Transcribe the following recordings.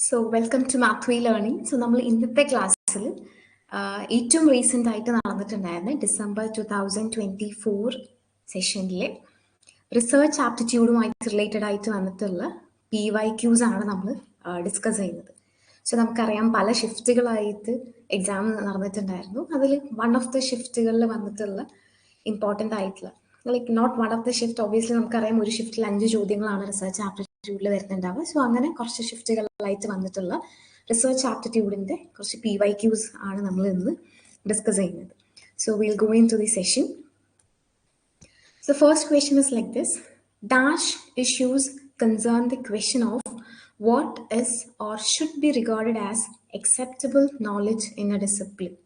So welcome to Mathway Learning. So നമ്മൾ ഇന്നത്തെ ക്ലാസ്സിൽ ഏറ്റവും റീസെൻ്റ് ആയിട്ട് നടന്നിട്ടുണ്ടായിരുന്ന ഡിസംബർ 2024 സെഷനിലെ റിസർച്ച് ആപ്റ്റിറ്റ്യൂഡുമായിട്ട് റിലേറ്റഡ് ആയിട്ട് വന്നിട്ടുള്ള PYQs ആണ് നമ്മൾ ഡിസ്കസ് ചെയ്യുന്നത്. സോ നമുക്കറിയാം പല ഷിഫ്റ്റുകളായിട്ട് എക്സാം നടന്നിട്ടുണ്ടായിരുന്നു. അതിൽ വൺ ഓഫ് ദ ഷിഫ്റ്റുകളിൽ വന്നിട്ടുള്ള ഇമ്പോർട്ടൻ്റ് ആയിട്ടുള്ള like note one of the shift, obviously നമുക്കറിയാം ഒരു ഷിഫ്റ്റിൽ 5 ചോദ്യങ്ങളാണ് റിസർച്ച് ആപ്റ്റിറ്റ്യൂഡിൽ വരുന്നുണ്ടാവുക. സോ അങ്ങനെ കുറച്ച് ഷിഫ്റ്റുകളായിട്ട് വന്നിട്ടുള്ള റിസർച്ച് ആപ്റ്റിറ്റ്യൂഡിൻ്റെ കുറച്ച് PYQs ആണ് നമ്മൾ ഇന്ന് ഡിസ്കസ് ചെയ്യുന്നത്. So will go into the session. So first question is like this: dash issues concern the question of what is or should be regarded as acceptable knowledge in a discipline.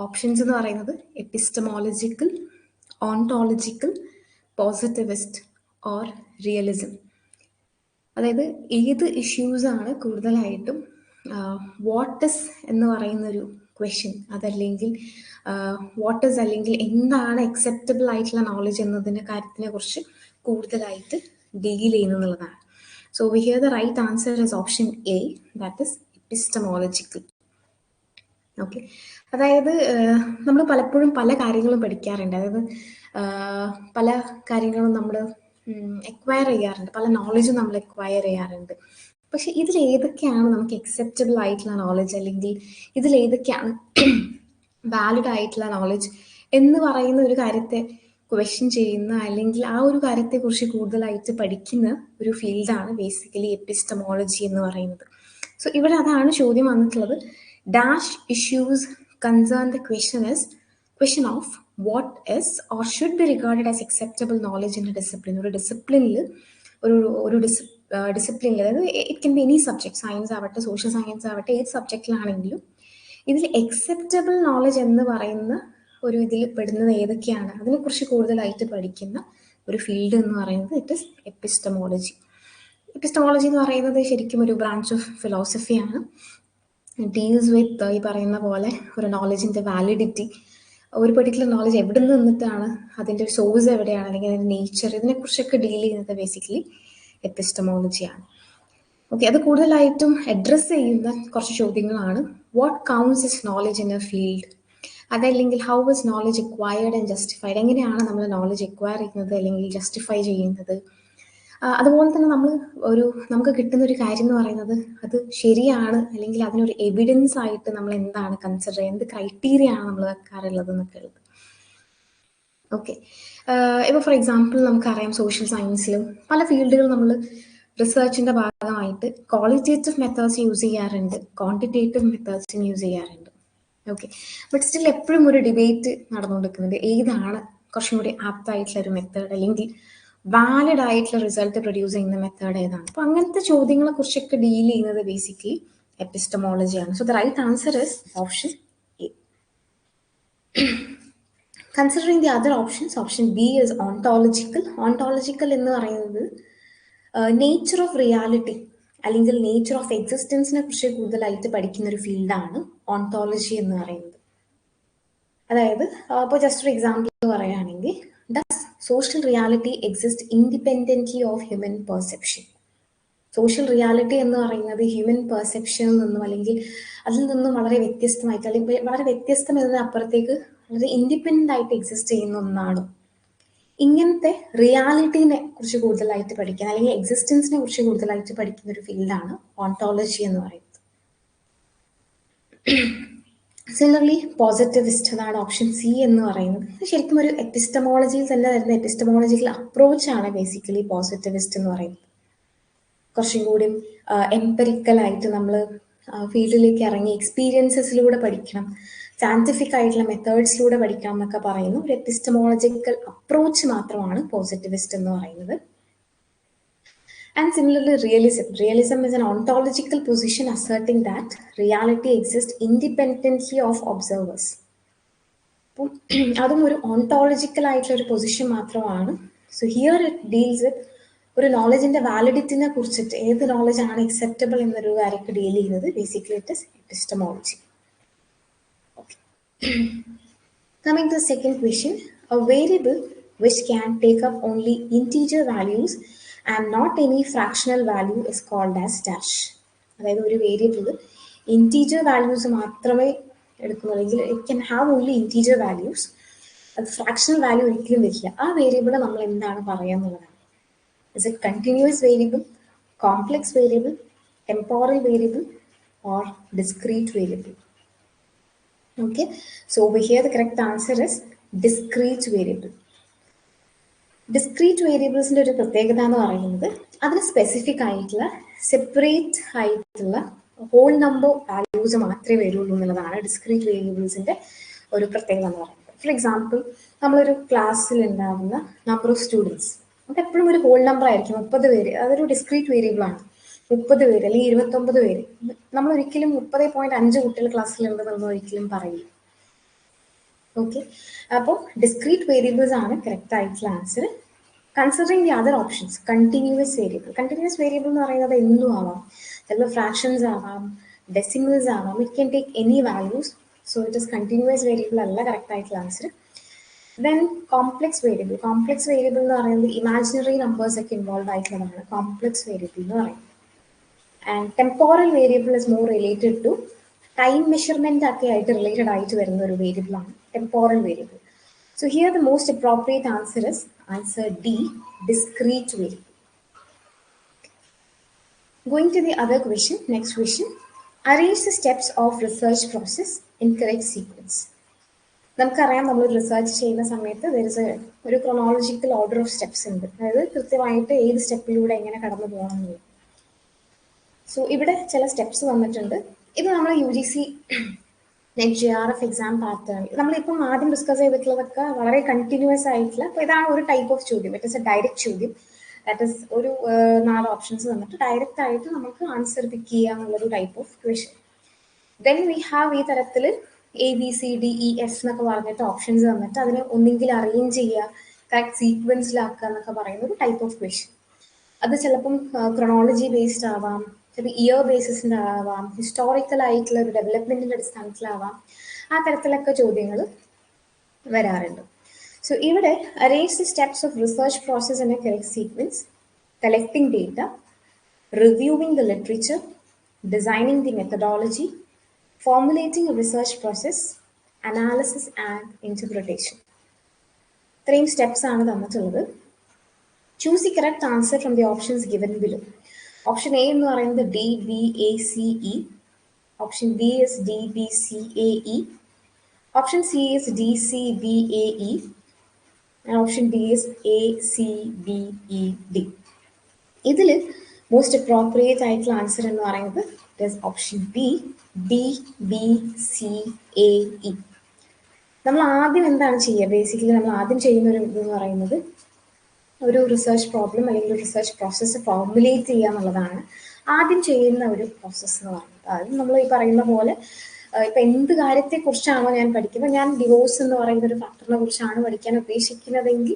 Options എന്ന് പറയുന്നത് epistemological, ontological, positivist or realism. അതായത് ഏത് issues ആണ് കൂടുതലായിട്ടും what is എന്ന് പറയുന്നൊരു question, അതല്ലെങ്കിൽ what is അല്ലെങ്കിൽ എന്താണ് അക്സെപ്റ്റബിൾ ആയിട്ടുള്ള നോളജ് എന്നതിൻ്റെ കാര്യത്തിനെ കുറിച്ച് കൂടുതലായിട്ട് ഡീൽ ചെയ്യുന്നതാണ്. So we hear the right answer is option A, that is epistemological. Okay, അതായത് നമ്മൾ പലപ്പോഴും പല കാര്യങ്ങളും പഠിക്കാറുണ്ട്. അതായത് പല കാര്യങ്ങളും നമ്മൾ എക്വയർ ചെയ്യാറുണ്ട്, പല നോളജും നമ്മൾ എക്വയർ ചെയ്യാറുണ്ട്. പക്ഷെ ഇതിലേതൊക്കെയാണ് നമുക്ക് അക്സെപ്റ്റബിൾ ആയിട്ടുള്ള നോളജ്, അല്ലെങ്കിൽ ഇതിലേതൊക്കെയാണ് വാലിഡ് ആയിട്ടുള്ള നോളജ് എന്ന് പറയുന്ന ഒരു കാര്യത്തെ ക്വസ്റ്റ്യൻ ചെയ്യുന്ന, അല്ലെങ്കിൽ ആ ഒരു കാര്യത്തെക്കുറിച്ച് കൂടുതലായിട്ട് പഠിക്കുന്ന ഒരു ഫീൽഡാണ് ബേസിക്കലി എപ്പിസ്റ്റമോളജി എന്ന് പറയുന്നത്. സോ ഇവിടെ അതാണ് ചോദ്യം വന്നിട്ടുള്ളത്. Dash issues concern the question of what is or should be regarded as acceptable knowledge in a discipline. ഒരു ഡിസിപ്ലിനിൽ ഒരു ഡിസിപ്ലിനിൽ, അതായത് it can B any subject, science ആവട്ടെ സോഷ്യൽ സയൻസ് ആവട്ടെ, ഏത് സബ്ജക്റ്റിലാണെങ്കിലും ഇതിൽ അക്സെപ്റ്റബിൾ നോളജ് എന്ന് പറയുന്ന ഒരു ഇതിൽ പെടുന്നത് ഏതൊക്കെയാണ്, അതിനെക്കുറിച്ച് കൂടുതലായിട്ട് പഠിക്കുന്ന ഒരു ഫീൽഡ് എന്ന് പറയുന്നത് ഇറ്റ് ഇസ് എപ്പിസ്റ്റമോളജി. എപ്പിസ്റ്റമോളജി എന്ന് പറയുന്നത് ശരിക്കും ഒരു ബ്രാഞ്ച് ഓഫ് ഫിലോസഫിയാണ്. ഡീൽസ് വിത്ത് ഈ പറയുന്ന പോലെ ഒരു നോളജിൻ്റെ വാലിഡിറ്റി, ഒരു പെർട്ടിക്കുലർ നോളജ് എവിടെ നിന്ന് നിന്നിട്ടാണ്, അതിൻ്റെ ഒരു സോഴ്സ് എവിടെയാണ്, അല്ലെങ്കിൽ അതിൻ്റെ നേച്ചർ, ഇതിനെക്കുറിച്ചൊക്കെ ഡീൽ ചെയ്യുന്നത് ബേസിക്കലി എപ്പിസ്റ്റമോളജിയാണ്. ഓക്കെ, അത് കൂടുതലായിട്ടും അഡ്രസ്സ് ചെയ്യുന്ന കുറച്ച് ചോദ്യങ്ങളാണ്. What counts is knowledge in a field, അതല്ലെങ്കിൽ how is knowledge acquired and justified, എങ്ങനെയാണ് നമ്മൾ നോളജ് എക്വയർ ചെയ്യുന്നത് അല്ലെങ്കിൽ ജസ്റ്റിഫൈ ചെയ്യുന്നത്. അതുപോലെ തന്നെ നമുക്ക് കിട്ടുന്ന ഒരു കാര്യം എന്ന് പറയുന്നത് അത് ശരിയാണ്, അല്ലെങ്കിൽ അതിനൊരു എവിഡൻസ് ആയിട്ട് നമ്മൾ എന്താണ് കൺസിഡർ ചെയ്യുന്നത്, എന്ത് ക്രൈറ്റീരിയ ആണ് നമ്മൾ വെക്കാറുള്ളത് എന്നൊക്കെ ഉള്ളത്. ഓക്കെ, ഇപ്പോൾ ഫോർ എക്സാമ്പിൾ നമുക്കറിയാം സോഷ്യൽ സയൻസിലും പല ഫീൽഡുകൾ നമ്മൾ റിസർച്ചിൻ്റെ ഭാഗമായിട്ട് ക്വാളിറ്റേറ്റീവ് മെത്തേഡ്സ് യൂസ് ചെയ്യാറുണ്ട്, ക്വാണ്ടിറ്റേറ്റീവ് മെത്തേഡ്സും യൂസ് ചെയ്യാറുണ്ട്. ഓക്കെ, ബട്ട് സ്റ്റിൽ എപ്പോഴും ഒരു ഡിബേറ്റ് നടന്നുകൊണ്ടിരിക്കുന്നുണ്ട്, ഏതാണ് കുറച്ചും കൂടി ആപ്റ്റ് ആയിട്ടുള്ള ഒരു മെത്തേഡ്, അല്ലെങ്കിൽ വാലിഡ് ആയിട്ടുള്ള റിസൾട്ട് പ്രൊഡ്യൂസ് ചെയ്യുന്ന മെത്തേഡ് ഏതാണ്. അപ്പോൾ അങ്ങനത്തെ ചോദ്യങ്ങളെ കുറിച്ചൊക്കെ ഡീൽ ചെയ്യുന്നത് ബേസിക്കലി എപ്പിസ്റ്റമോളജിയാണ്. So the right answer is option A. Considering the other options, option B is ontological. Ontological എന്ന് പറയുന്നത് നേച്ചർ ഓഫ് റിയാലിറ്റി അല്ലെങ്കിൽ നേച്ചർ ഓഫ് എക്സിസ്റ്റൻസിനെ കുറിച്ച് കൂടുതലായിട്ട് പഠിക്കുന്ന ഒരു ഫീൽഡാണ് ഓണ്ടോളജി എന്ന് പറയുന്നത്. അതായത് ഇപ്പോൾ ജസ്റ്റ് ഒരു എക്സാമ്പിൾ പറയുകയാണെങ്കിൽ, does social reality exist independently of human perception. Social reality എന്ന് പറയുന്നത് ഹ്യൂമൻ പെർസെപ്ഷനിൽ നിന്നും, അല്ലെങ്കിൽ അതിൽ നിന്നും വളരെ വ്യത്യസ്തമായിട്ട്, അല്ലെങ്കിൽ വളരെ വ്യത്യസ്തം എന്നതിനപ്പുറത്തേക്ക് വളരെ ഇൻഡിപെൻഡൻ്റ് ആയിട്ട് എക്സിസ്റ്റ് ചെയ്യുന്ന ഒന്നാണ്. ഇങ്ങനത്തെ റിയാലിറ്റീനെ കുറിച്ച് കൂടുതലായിട്ട് പഠിക്കാൻ, അല്ലെങ്കിൽ എക്സിസ്റ്റൻസിനെ കുറിച്ച് കൂടുതലായിട്ട് പഠിക്കുന്ന ഒരു ഫീൽഡാണ് ഓണ്ടോളജി എന്ന് പറയുന്നത്. സിമിലർലി പോസിറ്റിവിസ്റ്റ്, അതാണ് ഓപ്ഷൻ സി എന്ന് പറയുന്നത്. ശരിക്കും ഒരു എപ്പിസ്റ്റമോളജിയിൽ തന്നെ വരുന്ന എപ്പിസ്റ്റമോളജിക്കൽ അപ്രോച്ചാണ് ബേസിക്കലി പോസിറ്റിവിസ്റ്റ് എന്ന് പറയുന്നത്. കുറച്ചും കൂടി എംപെറിക്കലായിട്ട് നമ്മൾ ഫീൽഡിലേക്ക് ഇറങ്ങി എക്സ്പീരിയൻസസിലൂടെ പഠിക്കണം, സയന്റിഫിക് ആയിട്ടുള്ള മെത്തേഡ്സിലൂടെ പഠിക്കണം എന്നൊക്കെ പറയുന്ന ഒരു എപ്പിസ്റ്റമോളജിക്കൽ അപ്രോച്ച് മാത്രമാണ് പോസിറ്റിവിസ്റ്റ് എന്ന് പറയുന്നത്. And similarly, realism is an ontological position asserting that reality exists independently of observers. അപ്പം അതും ഒരു ഓണ്ടോളജിക്കൽ ആയിട്ടുള്ള ഒരു പൊസിഷൻ മാത്രമാണ്. So here it deals with ഒരു നോളജിന്റെ വാലിഡിറ്റിനെ കുറിച്ചിട്ട്, ഏത് നോളജ് ആണ് അക്സെപ്റ്റബിൾ എന്നൊരു കാര്യമൊക്കെ ഡീൽ ചെയ്യുന്നത് basically it is epistemology. Coming to the second question, a variable which can take up only integer values and not any fractional value is called as dash. അതായത് ഒരു variable integer values മാത്രമേ എടുക്കുന്നുള്ളൂ, അല്ലെങ്കിൽ it can have only integer values, അത് fractional value ഒരിക്കലും വരില്ല. ആ variable നമ്മൾ എന്താണ് പറയുക എന്നുള്ളതാണ്. Is A continuous variable, complex variable, temporal variable, or discrete variable. Okay, so over here the correct answer is discrete variable. Discrete വേരിയബിൾസിൻ്റെ ഒരു പ്രത്യേകത എന്ന് പറയുന്നത് അതിന് സ്പെസിഫിക് ആയിട്ടുള്ള സെപ്പറേറ്റ് ആയിട്ടുള്ള ഹോൾ നമ്പർ വാല്യൂസ് മാത്രമേ വരുള്ളൂ എന്നുള്ളതാണ് ഡിസ്ക്രീറ്റ് വേരിയബിൾസിൻ്റെ ഒരു പ്രത്യേകത എന്ന് പറയുന്നത്. ഫോർ എക്സാമ്പിൾ, നമ്മളൊരു ക്ലാസ്സിൽ ഉണ്ടാകുന്ന നമ്പർ ഓഫ് സ്റ്റുഡൻസ് അത് എപ്പോഴും ഒരു ഹോൾ നമ്പർ ആയിരിക്കും, 30 പേര്. അതൊരു ഡിസ്ക്രീറ്റ് വേരിയബിൾ ആണ്. 30 പേര് അല്ലെങ്കിൽ 29 പേര്. നമ്മൾ ഒരിക്കലും 30.5 കുട്ടികൾ ക്ലാസ്സിലുണ്ടെന്നൊന്നും ഒരിക്കലും പറയില്ല. ഓക്കെ, അപ്പോൾ ഡിസ്ക്രീറ്റ് വേരിയബിൾസ് ആണ് കറക്റ്റ് ആയിട്ടുള്ള answer. Considering the other options, continuous variable. Continuous variable എന്ന് പറയുന്നത് എന്തും ആവാം, ചിലപ്പോൾ ഫ്രാക്ഷൻസ് ആവാം, ഡെസിമൽസ് ആവാം, it can take any values. So it is continuous variable അല്ല കറക്റ്റ് ആയിട്ടുള്ള answer. Then complex variable. Complex variable എന്ന് പറയുന്നത് ഇമാജിനറി നമ്പേഴ്സ് ഒക്കെ ഇൻവോൾവ് ആയിട്ടുള്ളതാണ് കോംപ്ലെക്സ് വേരിയബിൾ എന്ന് പറയുന്നത്. And temporal variable is more related to time measurement ഒക്കെ ആയിട്ട് റിലേറ്റഡ് ആയിട്ട് വരുന്ന ഒരു വേരിയബിൾ ആണ് temporal variable. So here the most appropriate answer is answer D, discrete variable. Going to the other question, next question. Arrange the steps of research process in correct sequence. നമുക്കറിയാം, നമ്മൾ research ചെയ്യുന്ന സമയത്ത് ഒരു chronological order of steps ഉണ്ട്, അതായത് കൃത്യമായിട്ട് ഏത് സ്റ്റെപ്പിലൂടെ എങ്ങനെ കടന്നു പോകണം എന്നുള്ളത്. സോ ഇവിടെ ചില സ്റ്റെപ്സ് വന്നിട്ടുണ്ട്. ഇത് നമ്മൾ UGC net JRF exam pattern നമ്മളിപ്പം ആദ്യം ഡിസ്കസ് ചെയ്തിട്ടുള്ളതൊക്കെ വളരെ കണ്ടിന്യൂസ് ആയിട്ടുള്ള. അപ്പോൾ ഇതാണ് ഒരു ടൈപ്പ് ഓഫ് ചോദ്യം. ഇറ്റ് ഇസ് എ ഡയറക്റ്റ് ചോദ്യം. ദാറ്റ് ഇസ് ഒരു 4 ഓപ്ഷൻസ് തന്നിട്ട് ഡയറക്റ്റ് ആയിട്ട് നമുക്ക് ആൻസർ പിക്ക് ചെയ്യുക എന്നുള്ളൊരു type of question. Then we have ഈ തരത്തിൽ ABCDEF എന്നൊക്കെ പറഞ്ഞിട്ട് ഓപ്ഷൻസ് തന്നിട്ട് അതിനെ ഒന്നെങ്കിൽ അറേഞ്ച് ചെയ്യുക, കറക്റ്റ് സീക്വൻസിലാക്കുക എന്നൊക്കെ പറയുന്ന ഒരു ടൈപ്പ് ഓഫ് ക്വസ്റ്റ്യൻ. അത് ചിലപ്പം ക്രോണോളജി ബേസ്ഡ് ആവാം, ചിലപ്പോൾ ഇയർ ബേസിസിൻ്റെ ആവാം, ഹിസ്റ്റോറിക്കൽ ആയിട്ടുള്ള ഒരു ഡെവലപ്മെന്റിന്റെ അടിസ്ഥാനത്തിലാവാം. ആ തരത്തിലൊക്കെ ചോദ്യങ്ങൾ വരാറുണ്ട്. സോ ഇവിടെ arrange the steps of research process in A correct sequence, collecting data, reviewing the literature, designing the methodology, formulating a research process, analysis and interpretation. ഇത്രയും സ്റ്റെപ്സ് ആണ് തന്നിട്ടുള്ളത്. Choose the correct answer from the options given below. Option A എന്ന് പറയുന്നത് DBACE. Option B is DBCAE. Option C is DCBAE. And option D is ACBED. ഇതിൽ most appropriate ആയിട്ടുള്ള answer എന്ന് പറയുന്നത് it is option B, DBCAE. നമ്മൾ ആദ്യം എന്താണ് ചെയ്യുക? ബേസിക്കലി നമ്മൾ ആദ്യം ചെയ്യുന്ന ഒരു ഇതെന്ന് പറയുന്നത് ഒരു റിസർച്ച് പ്രോബ്ലം അല്ലെങ്കിൽ ഒരു റിസർച്ച് പ്രോസസ്സ് ഫോർമുലേറ്റ് ചെയ്യുക എന്നുള്ളതാണ് ആദ്യം ചെയ്യുന്ന ഒരു പ്രോസസ്സ് എന്ന് പറയുന്നത്. അതായത് നമ്മൾ ഈ പറയുന്ന പോലെ ഇപ്പം എന്ത് കാര്യത്തെക്കുറിച്ചാണോ ഞാൻ പഠിക്കുന്നത്, ഞാൻ ഡിവോഴ്സ് എന്ന് പറയുന്ന ഒരു ഫാക്ടറിനെ കുറിച്ചാണ് പഠിക്കാൻ ഉദ്ദേശിക്കുന്നതെങ്കിൽ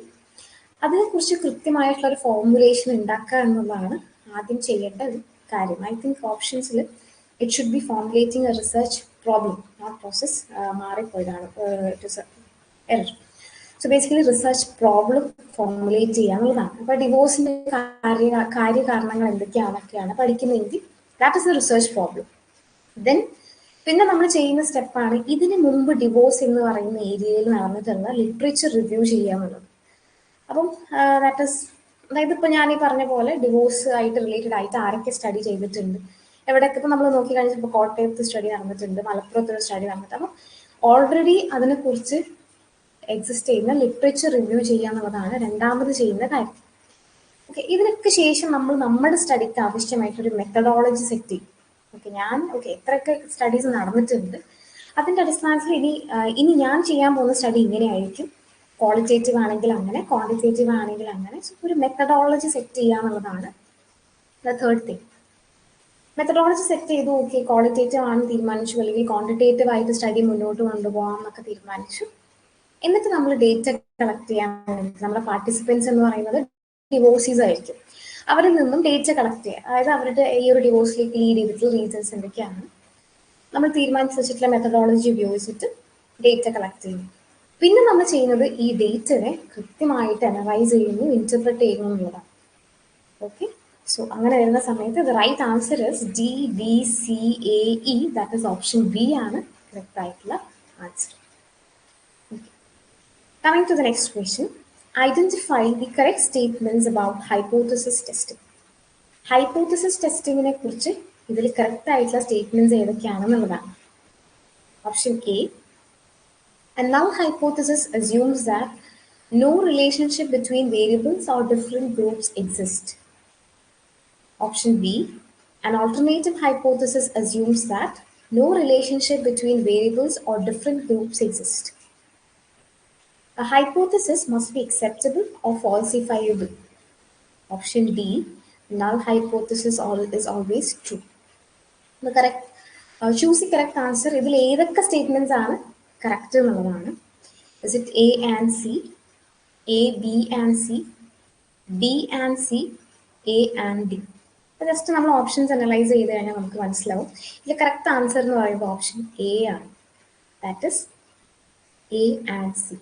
അതിനെക്കുറിച്ച് കൃത്യമായിട്ടുള്ള ഒരു ഫോർമുലേഷൻ ഉണ്ടാക്കുക എന്നുള്ളതാണ് ആദ്യം ചെയ്യേണ്ട ഒരു കാര്യം. ഐ തിങ്ക് ഓപ്ഷൻസിൽ it should be formulating a research problem, not process, മാറിപ്പോയതാണ്, it is error. So basically research problem formulate ചെയ്യുക എന്നുള്ളതാണ്. അപ്പോൾ ഡിവോഴ്സിന്റെ കാര്യകാരണങ്ങൾ എന്തൊക്കെയാണൊക്കെയാണ് പഠിക്കുന്നതെങ്കിൽ that is a research problem. Then പിന്നെ നമ്മൾ ചെയ്യുന്ന സ്റ്റെപ്പാണ് ഇതിന് മുമ്പ് ഡിവോഴ്സ് എന്ന് പറയുന്ന ഏരിയയിൽ നടന്നിട്ടുള്ള ലിറ്ററേച്ചർ റിവ്യൂ ചെയ്യുക എന്നുള്ളത്. അപ്പം ദാറ്റ് ഇസ്, അതായത് ഇപ്പോൾ ഞാൻ ഈ പറഞ്ഞ പോലെ ഡിവോഴ്സ് ആയിട്ട് റിലേറ്റഡ് ആയിട്ട് ആരൊക്കെ സ്റ്റഡി ചെയ്തിട്ടുണ്ട്, എവിടെയൊക്കെ ഇപ്പോൾ നമ്മൾ നോക്കിക്കഴിഞ്ഞാൽ ഇപ്പോൾ കോട്ടയത്ത് സ്റ്റഡി നടന്നിട്ടുണ്ട്, മലപ്പുറത്തൊരു സ്റ്റഡി നടന്നിട്ടുണ്ട്. അപ്പം ഓൾറെഡി അതിനെക്കുറിച്ച് എക്സിസ്റ്റ് ചെയ്യുന്ന ലിറ്ററേച്ചർ റിവ്യൂ ചെയ്യുക എന്നുള്ളതാണ് രണ്ടാമത് ചെയ്യുന്ന കാര്യം. ഓക്കെ, ഇതിനൊക്കെ ശേഷം നമ്മൾ നമ്മുടെ സ്റ്റഡിക്ക് ആവശ്യമായിട്ടൊരു മെത്തഡോളജി സെറ്റ് ചെയ്യും. ഓക്കെ എത്രയൊക്കെ സ്റ്റഡീസ് നടന്നിട്ടുണ്ട് അതിൻ്റെ അടിസ്ഥാനത്തിൽ ഇനി ഞാൻ ചെയ്യാൻ പോകുന്ന സ്റ്റഡി ഇങ്ങനെയായിരിക്കും. ക്വാളിറ്റേറ്റീവ് ആണെങ്കിൽ അങ്ങനെ, ക്വാണ്ടിറ്റേറ്റീവ് ആണെങ്കിൽ അങ്ങനെ. സോ ഒരു മെത്തഡോളജി സെറ്റ് ചെയ്യുക എന്നുള്ളതാണ് the third thing. Methodology set ചെയ്തു, ഓക്കെ ക്വാളിറ്റേറ്റീവ് ആണ് തീരുമാനിച്ചു, അല്ലെങ്കിൽ ക്വാണ്ടിറ്റേറ്റീവ് ആയിട്ട് സ്റ്റഡി മുന്നോട്ട് കൊണ്ടുപോകാം എന്നൊക്കെ തീരുമാനിച്ചു. എന്നിട്ട് നമ്മൾ ഡേറ്റ കളക്ട് ചെയ്യാൻ വേണ്ടി നമ്മുടെ പാർട്ടിസിപ്പൻസ് എന്ന് പറയുന്നത് ഡിവോഴ്സീസ് ആയിരിക്കും. അവരിൽ നിന്നും ഡേറ്റ കളക്ട് ചെയ്യുക, അതായത് അവരുടെ ഈ ഒരു ഡിവോഴ്സിലേക്ക് ലീഡ് ചെയ്തിട്ടുള്ള റീസൺസ് എന്തൊക്കെയാണ് നമ്മൾ തീരുമാനിച്ചു വെച്ചിട്ടുള്ള മെത്തഡോളജി ഉപയോഗിച്ചിട്ട് ഡേറ്റ കളക്ട് ചെയ്യുന്നു. പിന്നെ നമ്മൾ ചെയ്യുന്നത് ഈ ഡേറ്റനെ കൃത്യമായിട്ട് അനലൈസ് ചെയ്യുന്നു, ഇന്റർപ്രറ്റ് ചെയ്യുന്നു എന്നുള്ളതാണ്. ഓക്കെ, സോ അങ്ങനെ വരുന്ന സമയത്ത് the right answer is DBCAE, that is option B ആണ് കറക്റ്റ് ആയിട്ടുള്ള answer. Coming to the next question, identify the correct statements about hypothesis testing. Hypothesis ടെസ്റ്റിങ്ങിനെ കുറിച്ച് ഇതിൽ കറക്റ്റ് ആയിട്ടുള്ള സ്റ്റേറ്റ്മെന്റ്സ് ഏതൊക്കെയാണെന്നുള്ളതാണ്. Option A, a null hypothesis assumes that no relationship between variables or different groups exist. Option B, an alternative hypothesis assumes that no relationship between variables or different groups exist. A hypothesis must be acceptable or falsifiable. Option D, null hypothesis is always true. The correct choose the correct answer. ഇതിൽ ഏതൊക്കെ statements ആണ് correct എന്നുള്ളതാണ്. Is it A and C, A, B and C, B and C, A and D? Just നമ്മൾ options analyse ചെയ്ത് കഴിഞ്ഞാൽ നമുക്ക് മനസ്സിലാവും. ഇതിൽ കറക്റ്റ് ആൻസർ എന്ന് പറയുമ്പോൾ ഓപ്ഷൻ എ ആണ്. That is A and C.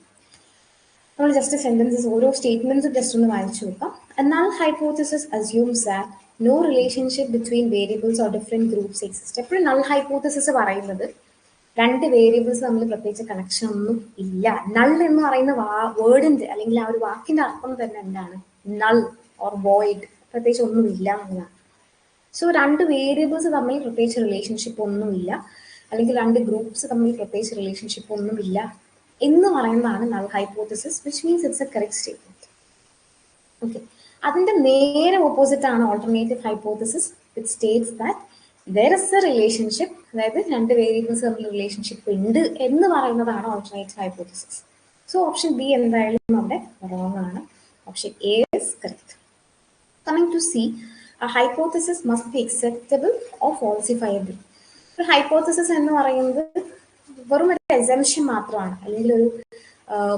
നമ്മൾ ജസ്റ്റ് സെന്റൻസസ് ഓരോ സ്റ്റേറ്റ്മെന്റ്സ് ജസ്റ്റ് ഒന്ന് വായിച്ചു നോക്കാം. A null hypothesis assumes that no relationship between variables or different groups exist. എപ്പോഴും null hypothesis പറയുന്നത് രണ്ട് വേരിയബിൾസ് തമ്മിൽ പ്രത്യേകിച്ച് കണക്ഷൻ ഒന്നും ഇല്ല. നൾ എന്ന് പറയുന്ന വേർഡിന്റെ അല്ലെങ്കിൽ ആ ഒരു വാക്കിന്റെ അർത്ഥം തന്നെ എന്താണ്? നൾ ഓർ വോയിഡ്, പ്രത്യേകിച്ച് ഒന്നും ഇല്ല എന്നതാണ്. സോ രണ്ട് വേരിയബിൾസ് തമ്മിൽ പ്രത്യേകിച്ച് റിലേഷൻഷിപ്പ് ഒന്നുമില്ല, അല്ലെങ്കിൽ രണ്ട് ഗ്രൂപ്പ്സ് തമ്മിൽ പ്രത്യേകിച്ച് റിലേഷൻഷിപ്പ് ഒന്നുമില്ല എന്ന് പറയുന്നതാണ് null hypothesis, which means it's A correct statement. Okay, അതിന്റെ നേരെ ഓപ്പോസിറ്റ് ആണ് alternative hypothesis, which States that there is a relationship, അതായത് രണ്ട് വേരിയബിൾസ് തമ്മിൽ റിലേഷൻഷിപ്പ് ഉണ്ട് എന്ന് പറയുന്നതാണ് alternative hypothesis. So option B എന്തായാലും അവിടെ റോങ് ആണ്. Option A is correct. Coming to C, a hypothesis must be acceptable or falsifiable. ഒരു ഹൈപ്പോത്തസിസ് എന്ന് പറയുന്നത് വെറും ഒരു എസംഷൻ മാത്രമാണ്, അല്ലെങ്കിൽ ഒരു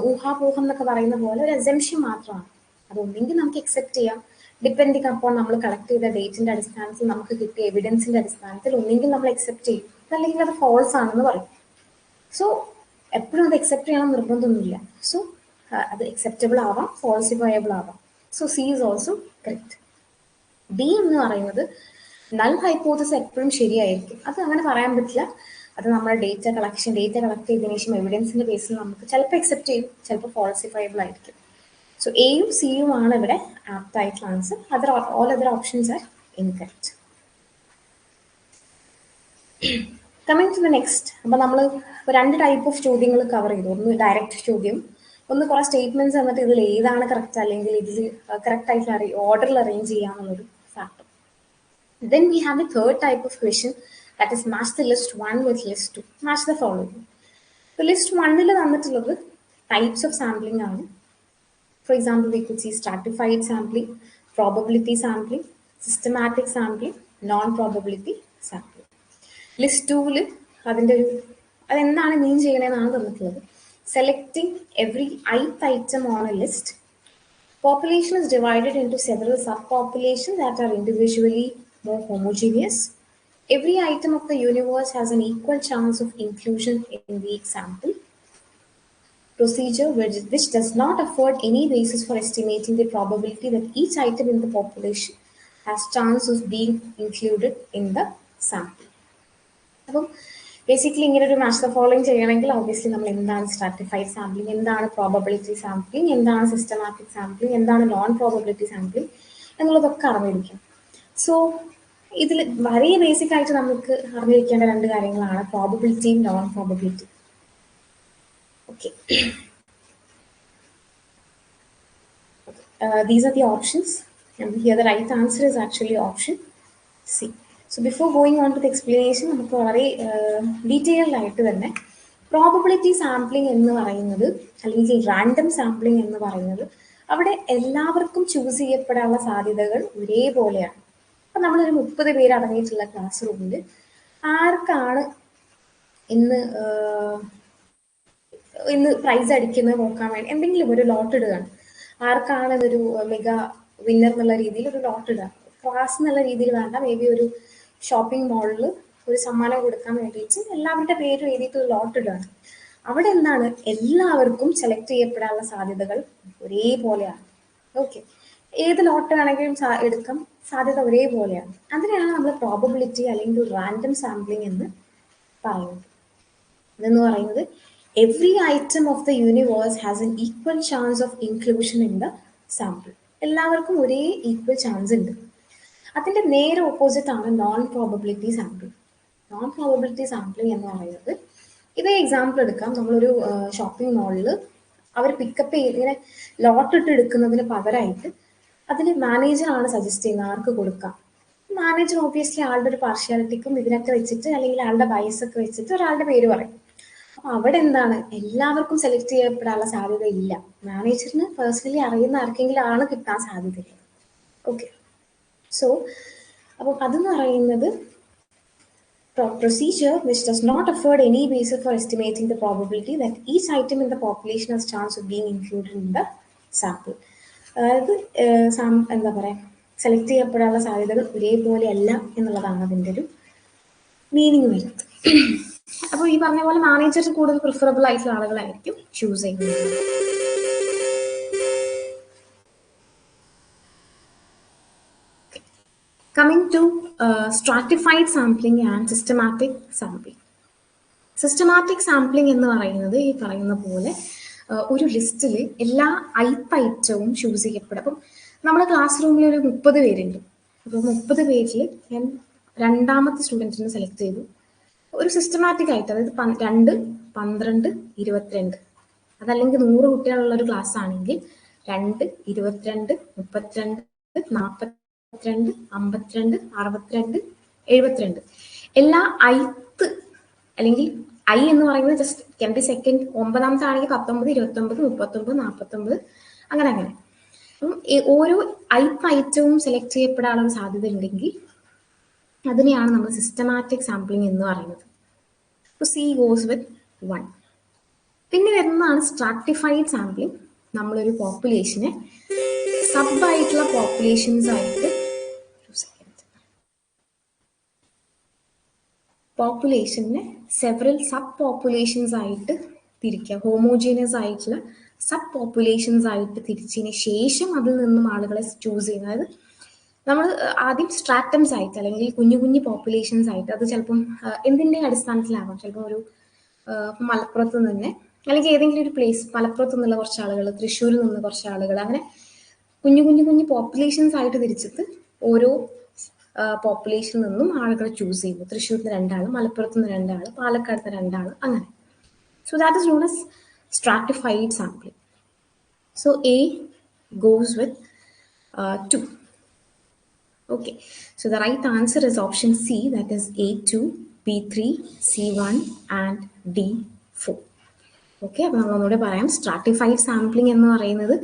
ഊഹാപോഹം എന്നൊക്കെ പറയുന്ന പോലെ ഒരു എസംഷൻ മാത്രമാണ്. അതൊന്നെങ്കിൽ നമുക്ക് അക്സെപ്റ്റ് ചെയ്യാം, ഡിപ്പെൻഡിങ് അപ്പോൾ നമ്മൾ കളക്ട് ചെയ്ത ഡേറ്റിന്റെ അടിസ്ഥാനത്തിൽ നമുക്ക് കിട്ടിയ എവിഡൻസിന്റെ അടിസ്ഥാനത്തിൽ ഒന്നെങ്കിൽ നമ്മൾ അക്സെപ്റ്റ് ചെയ്യും, അല്ലെങ്കിൽ അത് ഫോൾസ് ആണെന്ന് പറയും. സോ എപ്പോഴും അത് അക്സെപ്റ്റ് ചെയ്യണം നിർബന്ധമൊന്നുമില്ല. സോ അത് അക്സെപ്റ്റബിൾ ആവാം, ഫോൾസിഫയബിൾ ആവാം. So C is also correct. D എന്ന് പറയുന്നത് നൾ ഹൈപ്പോത്തസിസ് എപ്പോഴും ശരിയായിരിക്കും, അത് അങ്ങനെ പറയാൻ പറ്റില്ല. അത് നമ്മുടെ ഡേറ്റ കളക്ട് ചെയ്തതിനു ശേഷം എവിഡൻസിന്റെ ബേസിൽ നമുക്ക് ചിലപ്പോൾ അക്സെപ്റ്റ് ചെയ്യും, ചിലപ്പോൾ ഫോൾസിഫയബിൾ ആയിരിക്കും. So എയും സിയും ആണ് ഇവിടെ ആപ്റ്റ് ആയിട്ടുള്ള answer. all other options are incorrect. Coming to the next, അപ്പോൾ നമ്മൾ രണ്ട് ടൈപ്പ് ഓഫ് ചോദ്യങ്ങൾ കവർ ചെയ്തു. ഒന്ന് ഡയറക്റ്റ് ചോദ്യം, ഒന്ന് കുറെ സ്റ്റേറ്റ്മെന്റ്സ് എന്നിട്ട് ഇതിൽ ഏതാണ് കറക്റ്റ് അല്ലെങ്കിൽ ഇതിൽ കറക്റ്റ് ആയിട്ട് ഓർഡറിൽ അറേഞ്ച് ചെയ്യാന്നുള്ളൊരു factor. Then we have the third type of question, that is match the list 1 with list 2. Match the following. So list 1 തന്നിട്ടുള്ളത് ടൈപ്സ് ഓഫ് സാമ്പിളിംഗ് ആണ്. For example, we could see stratified sampling, probability sampling, systematic sampling, non-probability sampling. List 2 അതെന്താണ് മീൻ ചെയ്യണമെന്നാണ് തന്നിട്ടുള്ളത്. Selecting every ith item on a list. Population is divided into several subpopulations that are individually more homogeneous. Every item of the universe has an equal chance of inclusion in the sample. Procedure which does not afford any basis for estimating the probability that each item in the population has chance of being included in the sample. അപ്പോൾ basically ഇങ്ങനെ ഒരു match the following ചെയ്യണമെങ്കിൽ obviously നമ്മൾ എന്താണ് stratified sampling, എന്താണ് probability sampling, എന്താണ് systematic sampling, എന്താണ് non probability sampling എന്നുള്ളതൊക്കെ അറിഞ്ഞിരിക്കും. സോ ഇതിൽ വളരെ ബേസിക് ആയിട്ട് നമുക്ക് അറിഞ്ഞിരിക്കേണ്ട രണ്ട് കാര്യങ്ങളാണ് പ്രോബബിലിറ്റിയും non probability. Okay. These are the options, and here the right answer is actually option C. So before going on to the explanation, നമുക്ക് വളരെ ഡീറ്റെയിൽഡ് ആയിട്ട് തന്നെ പ്രോബബിലിറ്റി സാമ്പിളിംഗ് എന്ന് പറയുന്നത് അല്ലെങ്കിൽ റാൻഡം സാമ്പിളിംഗ് എന്ന് പറയുന്നത് അവിടെ എല്ലാവർക്കും ചൂസ് ചെയ്യപ്പെടാനുള്ള സാധ്യതകൾ ഒരേപോലെയാണ്. അപ്പം നമ്മളൊരു 30 പേര് അടങ്ങിയിട്ടുള്ള ക്ലാസ് റൂമിൽ ആർക്കാണ് ഇന്ന് പ്രൈസ് അടിക്കുന്നത് നോക്കാൻ വേണ്ടി എന്തെങ്കിലും ഒരു ലോട്ട് ഇടുകയാണ്. ആർക്കാണ് ഇതൊരു മെഗാ വിന്നർ എന്നുള്ള രീതിയിൽ ഒരു ലോട്ട് ഇടുക. ക്ലാസ് എന്നുള്ള രീതിയിൽ വേണ്ട, മേ ബി ഒരു ഷോപ്പിംഗ് മാളിൽ ഒരു സമ്മാനം കൊടുക്കാൻ വേണ്ടിയിട്ട് എല്ലാവരുടെ പേരും എഴുതിയിട്ട് ഒരു ലോട്ട് ഇടുകയാണ്. അവിടെ എന്താണ്, എല്ലാവർക്കും സെലക്ട് ചെയ്യപ്പെടാനുള്ള സാധ്യതകൾ ഒരേപോലെയാണ്. ഓക്കെ, ഏത് ലോട്ട് വേണമെങ്കിലും എടുക്കാം. സാധ്യത ഒരേപോലെയാണ്. അതിനെയാണ് നമ്മൾ പ്രോബബിലിറ്റി അല്ലെങ്കിൽ റാൻഡം സാമ്പിളിംഗ് എന്ന് പറയുന്നത്. ഇതെന്ന് പറയുന്നത് every item of the universe has N equal chance of inclusion in the sample. എല്ലാവർക്കും ഒരേ ഈക്വൽ ചാൻസ് ഉണ്ട്. അതിൻ്റെ നേരെ ഓപ്പോസിറ്റ് ആണ് non probability sample. Non probability sampling എന്ന് പറയുന്നത്, ഇതേ എക്സാമ്പിൾ എടുക്കാം. നമ്മളൊരു ഷോപ്പിംഗ് മാളിൽ അവർ പിക്കപ്പ് ചെയ്ത് ഇങ്ങനെ ലോട്ട് ഇട്ട് എടുക്കുന്നതിന് പകരമായിട്ട് അതിൽ മാനേജറാണ് സജസ്റ്റ് ചെയ്യുന്നത് ആർക്ക് കൊടുക്കാം. മാനേജർ ഓബിയസ്ലി ആളുടെ ഒരു പാർഷ്യാലിറ്റിക്കും ഇതിനൊക്കെ വെച്ചിട്ട് അല്ലെങ്കിൽ ആളുടെ ബയസൊക്കെ വെച്ചിട്ട് ഒരാളുടെ പേര് പറയും. അപ്പോൾ അവിടെ എന്താണ്, എല്ലാവർക്കും സെലക്ട് ചെയ്യപ്പെടാനുള്ള സാധ്യത ഇല്ല. മാനേജറിന് പേഴ്സണലി അറിയുന്ന ആർക്കെങ്കിലും ആണ് കിട്ടാൻ സാധ്യതയുള്ളത്. ഓക്കെ, സോ അപ്പം അതെന്ന് പറയുന്നത് procedure which does not afford any basis for estimating the probability that each item in the population has chance of being included in the sample. അതായത് എന്താ പറയുക, സെലക്ട് ചെയ്യപ്പെടാനുള്ള സാധ്യതകൾ ഒരേപോലെ അല്ല എന്നുള്ളതാണ് അതിൻ്റെ ഒരു മീനിങ് വരുന്നത്. അപ്പോൾ ഈ പറഞ്ഞ പോലെ മാനേജർ കൂടുതൽ പ്രിഫറബിൾ ആയിട്ടുള്ള ആളുകളായിരിക്കും ചൂസ് ചെയ്യുന്നത്. Coming to stratified sampling and systematic sampling. Systematic sampling എന്ന് പറയുന്നത് ഈ പറയുന്ന പോലെ ഒരു ലിസ്റ്റിൽ എല്ലാ ഐറ്റവും ചൂസ് ചെയ്യപ്പെടും. അപ്പം നമ്മുടെ ക്ലാസ് റൂമിൽ ഒരു 30 പേരുണ്ട്. അപ്പോൾ 30 പേരിൽ ഞാൻ രണ്ടാമത്തെ സ്റ്റുഡൻറ്റിനെ സെലക്ട് ചെയ്തു. ഒരു സിസ്റ്റമാറ്റിക് ആയിട്ട്, അതായത് 2, 12, 22, അതല്ലെങ്കിൽ 100 കുട്ടികളുള്ള ഒരു ക്ലാസ് ആണെങ്കിൽ 2, 22, 32, 42, 52, 62, 72 എല്ലാ ഐത്ത് അല്ലെങ്കിൽ ഐ എന്ന് പറയുന്നത് ജസ്റ്റ് ക്യാൻ ബി സെക്കൻഡ്. 9ാമത്തെ ആണെങ്കിൽ 19, 29, 39, 49 അങ്ങനെ അങ്ങനെ. അപ്പം ഓരോ ഐറ്റവും സെലക്ട് ചെയ്യപ്പെടാനുള്ള സാധ്യത ഉണ്ടെങ്കിൽ അതിനെയാണ് നമ്മൾ സിസ്റ്റമാറ്റിക് സാമ്പിളിംഗ് എന്ന് പറയുന്നത്. അപ്പോൾ സി ഗോസ് വിത്ത് 1. പിന്നെ വരുന്നതാണ് സ്ട്രാറ്റിഫൈഡ് സാമ്പിളിംഗ്. നമ്മളൊരു പോപ്പുലേഷനെ സബ് ആയിട്ടുള്ള പോപ്പുലേഷൻസ് ആയിട്ട് പോപ്പുലേഷനെ സെവറൽ സബ് പോപ്പുലേഷൻസ് ആയിട്ട് തിരിക്കുക. ഹോമോജീനിയസ് ആയിട്ടുള്ള സബ് പോപ്പുലേഷൻസ് ആയിട്ട് തിരിച്ചതിന് ശേഷം അതിൽ നിന്നും ആളുകളെ ചൂസ് ചെയ്യുന്നത്. അതായത് നമ്മൾ ആദ്യം സ്ട്രാറ്റംസ് ആയിട്ട് അല്ലെങ്കിൽ കുഞ്ഞു കുഞ്ഞു പോപ്പുലേഷൻസ് ആയിട്ട്, അത് ചിലപ്പം എന്തിൻ്റെ അടിസ്ഥാനത്തിലാവാം. ചിലപ്പോൾ ഒരു മലപ്പുറത്ത് നിന്ന് അല്ലെങ്കിൽ ഏതെങ്കിലും ഒരു പ്ലേസ്, മലപ്പുറത്ത് നിന്നുള്ള കുറച്ച് ആളുകൾ, തൃശ്ശൂരിൽ നിന്ന് കുറച്ച് ആളുകൾ, അങ്ങനെ കുഞ്ഞു കുഞ്ഞു കുഞ്ഞു പോപ്പുലേഷൻസ് ആയിട്ട് തിരിച്ചിട്ട് ഓരോ പോപ്പുലേഷനിൽ നിന്നും ആളുകളെ ചൂസ് ചെയ്യുന്നു. തൃശ്ശൂരിൽ നിന്ന് 2 ആൾ, മലപ്പുറത്ത് നിന്ന് 2 ആൾ, പാലക്കാട് 2 ആൾ, അങ്ങനെ. So that is known as stratified sampling. So A goes with 2. Okay, so the right answer is option C, that is A2, B3, C1 and D4. Okay, അപ്പോൾ നമ്മളൊന്നുകൂടെ പറയാം. സ്ട്രാറ്റിഫൈഡ് സാമ്പിളിംഗ് എന്ന് പറയുന്നത്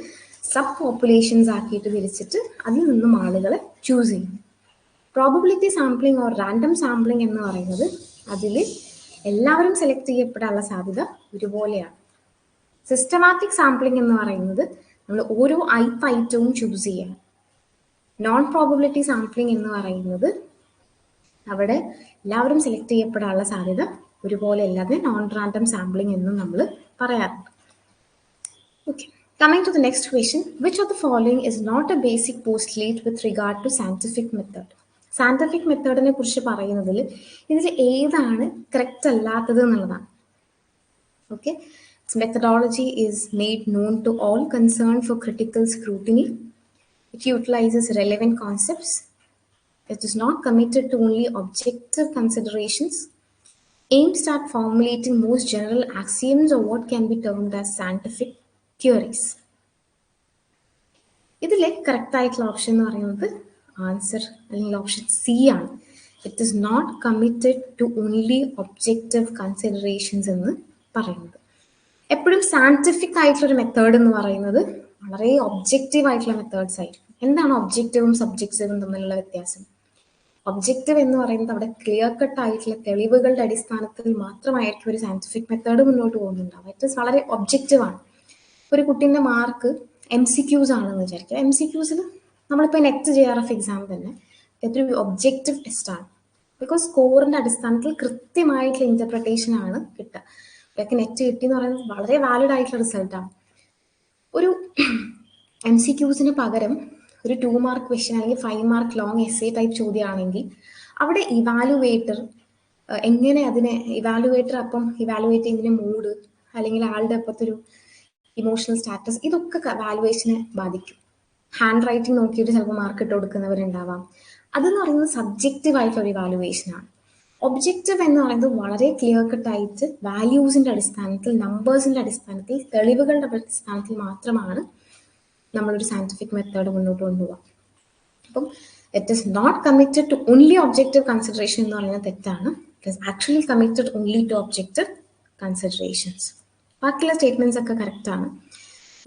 സബ് പോപ്പുലേഷൻസ് ആക്കിയിട്ട് തിരിച്ചിട്ട് അതിൽ നിന്നും ആളുകളെ choose ചെയ്യുന്നു. Probability sampling or random sampling എന്ന് പറയുന്നത് അതിൽ എല്ലാവരും സെലക്ട് ചെയ്യപ്പെടാനുള്ള സാധ്യത ഒരുപോലെയാണ്. സിസ്റ്റമാറ്റിക് സാമ്പിളിംഗ് എന്ന് പറയുന്നത് നമ്മൾ ഓരോ ഐറ്റവും ചൂസ് ചെയ്യണം. നോൺ പ്രോബബിലിറ്റി സാമ്പിളിംഗ് എന്ന് പറയുന്നത് അവിടെ എല്ലാവരും സെലക്ട് ചെയ്യപ്പെടാനുള്ള സാധ്യത ഒരുപോലെ അല്ലാതെ നോൺ റാൻഡം സാമ്പിളിംഗ് എന്നും നമ്മൾ പറയാറുണ്ട്. Okay, coming to the next question, which of the following is not a basic postulate with regard to scientific method? Scientific മെത്തേഡിനെ കുറിച്ച് പറയുന്നതിൽ ഇതിൽ ഏതാണ് കറക്റ്റ് അല്ലാത്തത് എന്നുള്ളതാണ്. Okay, its methodology is made known to all concerned for critical scrutiny. It utilizes relevant concepts. It is not committed to only objective considerations. Aims at formulating most general axioms or what can be termed as scientific theories. ഇതിലെ correct ആയിട്ടുള്ള option എന്ന് പറയുന്നത് answer അല്ലെങ്കിൽ option C ആണ്. It is not committed to only objective considerations എന്ന് പറയുന്നത്. എപ്പോഴും scientific ആയിട്ടുള്ള ഒരു മെത്തേഡ് എന്ന് പറയുന്നത് വളരെ ഒബ്ജക്റ്റീവ് ആയിട്ടുള്ള മെത്തേഡ്സ് ആയിരിക്കും. എന്താണ് ഒബ്ജക്റ്റീവും സബ്ജക്റ്റീവും തമ്മിലുള്ള വ്യത്യാസം? ഒബ്ജക്റ്റീവ് എന്ന് പറയുന്നത് അവിടെ ക്ലിയർ കട്ട് ആയിട്ടുള്ള തെളിവുകളുടെ അടിസ്ഥാനത്തിൽ മാത്രമായിരിക്കും ഒരു സയന്റിഫിക് മെത്തേഡ് മുന്നോട്ട് പോകുന്നുണ്ടാവും. ഇറ്റ് ഇസ് വളരെ ഒബ്ജക്റ്റീവ് ആണ്. ഒരു കുട്ടീൻ്റെ മാർക്ക് MCQs ആണെന്ന് വിചാരിക്കുക. MCQസിൽ നമ്മളിപ്പോൾ നെറ്റ് JRF എക്സാം തന്നെ ഇതൊരു ഒബ്ജക്റ്റീവ് ടെസ്റ്റാണ്. ബിക്കോസ് സ്കോറിൻ്റെ അടിസ്ഥാനത്തിൽ കൃത്യമായിട്ടുള്ള ഇൻ്റർപ്രിട്ടേഷൻ ആണ് കിട്ടുക. ഇതൊക്കെ നെറ്റ് കിട്ടി എന്ന് പറയുന്നത് വളരെ വാലിഡ് ആയിട്ടുള്ള റിസൾട്ടാണ്. ഒരു MCQസിന് പകരം ഒരു 2 മാർക്ക് ക്വസ്റ്റ്യൻ അല്ലെങ്കിൽ 5 മാർക്ക് ലോങ് എസ്സേ ടൈപ്പ് ചോദ്യമാണെങ്കിൽ അവിടെ ഇവാലുവേറ്റർ എങ്ങനെ അതിനെ ഇവാലുവേറ്റർ അപ്പം ഇവാലുവേറ്റ് ചെയ്യുന്നതിന് മൂഡ് അല്ലെങ്കിൽ ആളുടെ അപ്പത്തൊരു ഇമോഷണൽ സ്റ്റാറ്റസ് ഇതൊക്കെ വാലുവേഷനെ ബാധിക്കും. ഹാൻഡ് റൈറ്റിംഗ് നോക്കിയിട്ട് ചിലപ്പോൾ മാർക്ക് ഇട്ട് കൊടുക്കുന്നവരുണ്ടാവാം. അതെന്ന് പറയുന്നത് സബ്ജക്റ്റീവ് ആയിട്ടുള്ള ഒരു ഇവാലുവേഷനാണ്. ഒബ്ജക്റ്റീവ് എന്ന് പറയുന്നത് വളരെ ക്ലിയർ കട്ടായിട്ട് വാല്യൂസിന്റെ അടിസ്ഥാനത്തിൽ, നമ്പേഴ്സിന്റെ അടിസ്ഥാനത്തിൽ, തെളിവുകളുടെ അടിസ്ഥാനത്തിൽ മാത്രമാണ് നമ്മളൊരു സയന്റിഫിക് മെത്തേഡ് മുന്നോട്ട് കൊണ്ടുപോകാം. അപ്പം it is not committed to only objective consideration എന്ന് പറയുന്നത് തെറ്റാണ്. It is actually committed only to objective considerations. ബാക്കിയുള്ള സ്റ്റേറ്റ്മെന്റ്സ് ഒക്കെ കറക്റ്റാണ്.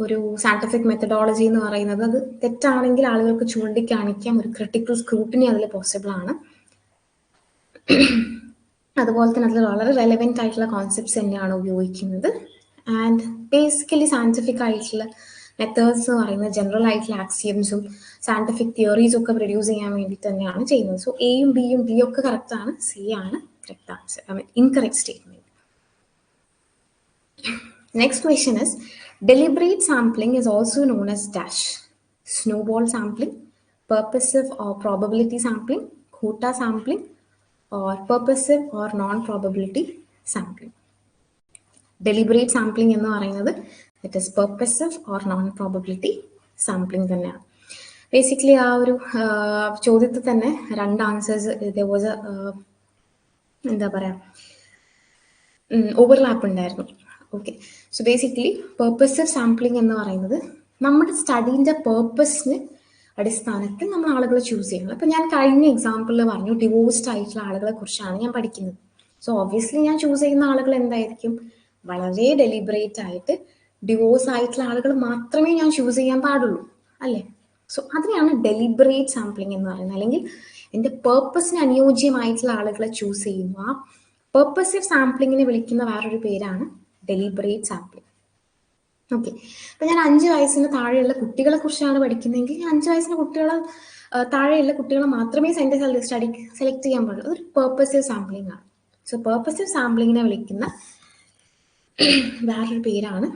ഒരു സയന്റിഫിക് മെത്തഡോളജി എന്ന് പറയുന്നത് അത് തെറ്റാണെങ്കിൽ ആളുകൾക്ക് ചൂണ്ടിക്കാണിക്കാം, ഒരു ക്രിട്ടിക്കൽ സ്ക്രൂട്ടിനി അതിൽ പോസിബിൾ ആണ്. അതുപോലെ തന്നെ അതിൽ വളരെ റെലവെന്റ് ആയിട്ടുള്ള കോൺസെപ്റ്റ്സ് തന്നെയാണ് ഉപയോഗിക്കുന്നത്. ആൻഡ് ബേസിക്കലി സയന്റിഫിക് ആയിട്ടുള്ള മെത്തേഡ്സ് എന്ന് പറയുന്നത് ജനറൽ ആയിട്ടുള്ള ആക്സിയംസും സയന്റിഫിക് തിയറീസും ഒക്കെ പ്രൊഡ്യൂസ് ചെയ്യാൻ വേണ്ടിയിട്ട് തന്നെയാണ് ചെയ്യുന്നത്. സോ എയും ബിയും ഡി ഒക്കെ കറക്റ്റ് ആണ്, സി ആണ് correct answer, I mean incorrect statement. Next question is, deliberate sampling is also known as dash. Snowball sampling, purposive or probability sampling, quota sampling, or purposive or non-probability sampling. Deliberate sampling എന്ന് പറയുന്നത് it is purposive or non-probability sampling തന്നെയാണ്. Basically ആ ഒരു ചോദ്യത്തിൽ തന്നെ രണ്ട് answers there was a എന്താ പറയുക ഓവർലാപ്പ് ഉണ്ടായിരുന്നു. Okay, so basically purposive sampling എന്ന് പറയുന്നത് നമ്മുടെ സ്റ്റഡീൻ്റെ പേർപ്പസിന് അടിസ്ഥാനത്തിൽ നമ്മൾ ആളുകളെ ചൂസ് ചെയ്യണം. അപ്പം ഞാൻ കഴിഞ്ഞ എക്സാമ്പിളിൽ പറഞ്ഞു ഡിവോഴ്സ്ഡ് ആയിട്ടുള്ള ആളുകളെ കുറിച്ചാണ് ഞാൻ പഠിക്കുന്നത്. സോ ഒബ്വിയസ്ലി ഞാൻ ചൂസ് ചെയ്യുന്ന ആളുകൾ എന്തായിരിക്കും, വളരെ ഡെലിബറേറ്റ് ആയിട്ട് ഡിവോഴ്സ് ആയിട്ടുള്ള ആളുകൾ മാത്രമേ ഞാൻ ചൂസ് ചെയ്യാൻ പാടുള്ളൂ, അല്ലേ? സോ അതിനെയാണ് ഡെലിബറേറ്റ് സാമ്പിളിംഗ് എന്ന് പറയുന്നത്. അല്ലെങ്കിൽ എൻ്റെ പേർപ്പസിന് അനുയോജ്യമായിട്ടുള്ള ആളുകളെ ചൂസ് ചെയ്യുന്നു. ആ പേർപ്പസീവ് സാമ്പിളിങ്ങിനെ വിളിക്കുന്ന വേറൊരു പേരാണ് ഡെലിബറേറ്റ് സാമ്പിളിംഗ്. ഓക്കെ, അപ്പം ഞാൻ 5 വയസ്സിന് താഴെയുള്ള കുട്ടികളെ കുറിച്ചാണ് പഠിക്കുന്നതെങ്കിൽ 5 വയസ്സിന് കുട്ടികളെ താഴെയുള്ള കുട്ടികളെ മാത്രമേ എൻ്റെ സ്റ്റഡി സെലക്ട് ചെയ്യാൻ പാടുള്ളൂ. അതൊരു പേർപ്പസീവ് സാമ്പിളിംഗ് ആണ്. സോ പേർപ്പസീവ് സാമ്പിളിങ്ങിനെ വിളിക്കുന്ന വേറൊരു പേരാണ്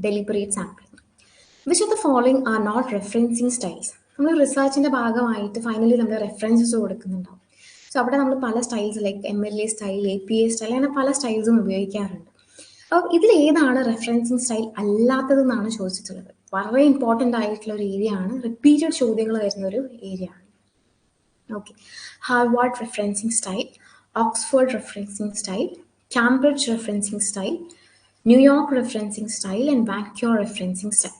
deliberate sampling. Which of the following are not referencing styles. നമ്മൾ റിസർച്ചിൻ്റെ ഭാഗമായിട്ട് ഫൈനലി നമ്മൾ റെഫറൻസസ് കൊടുക്കുന്നുണ്ടാവും. സോ അവിടെ നമ്മൾ പല styles like MLA style, APA style, അങ്ങനെ പല സ്റ്റൈൽസും ഉപയോഗിക്കാറുണ്ട്. അപ്പോൾ ഇതിൽ ഏതാണ് റെഫറൻസിങ് സ്റ്റൈൽ അല്ലാത്തതെന്നാണ് ചോദിച്ചിട്ടുള്ളത്. വളരെ ഇമ്പോർട്ടൻ്റ് ആയിട്ടുള്ള ഒരു ഏരിയ ആണ്, റിപ്പീറ്റഡ് ചോദ്യങ്ങൾ വരുന്ന ഒരു ഏരിയ ആണ്. Okay, Harvard referencing style, Oxford referencing style, Cambridge referencing style, New York referencing style and Vancouver referencing style.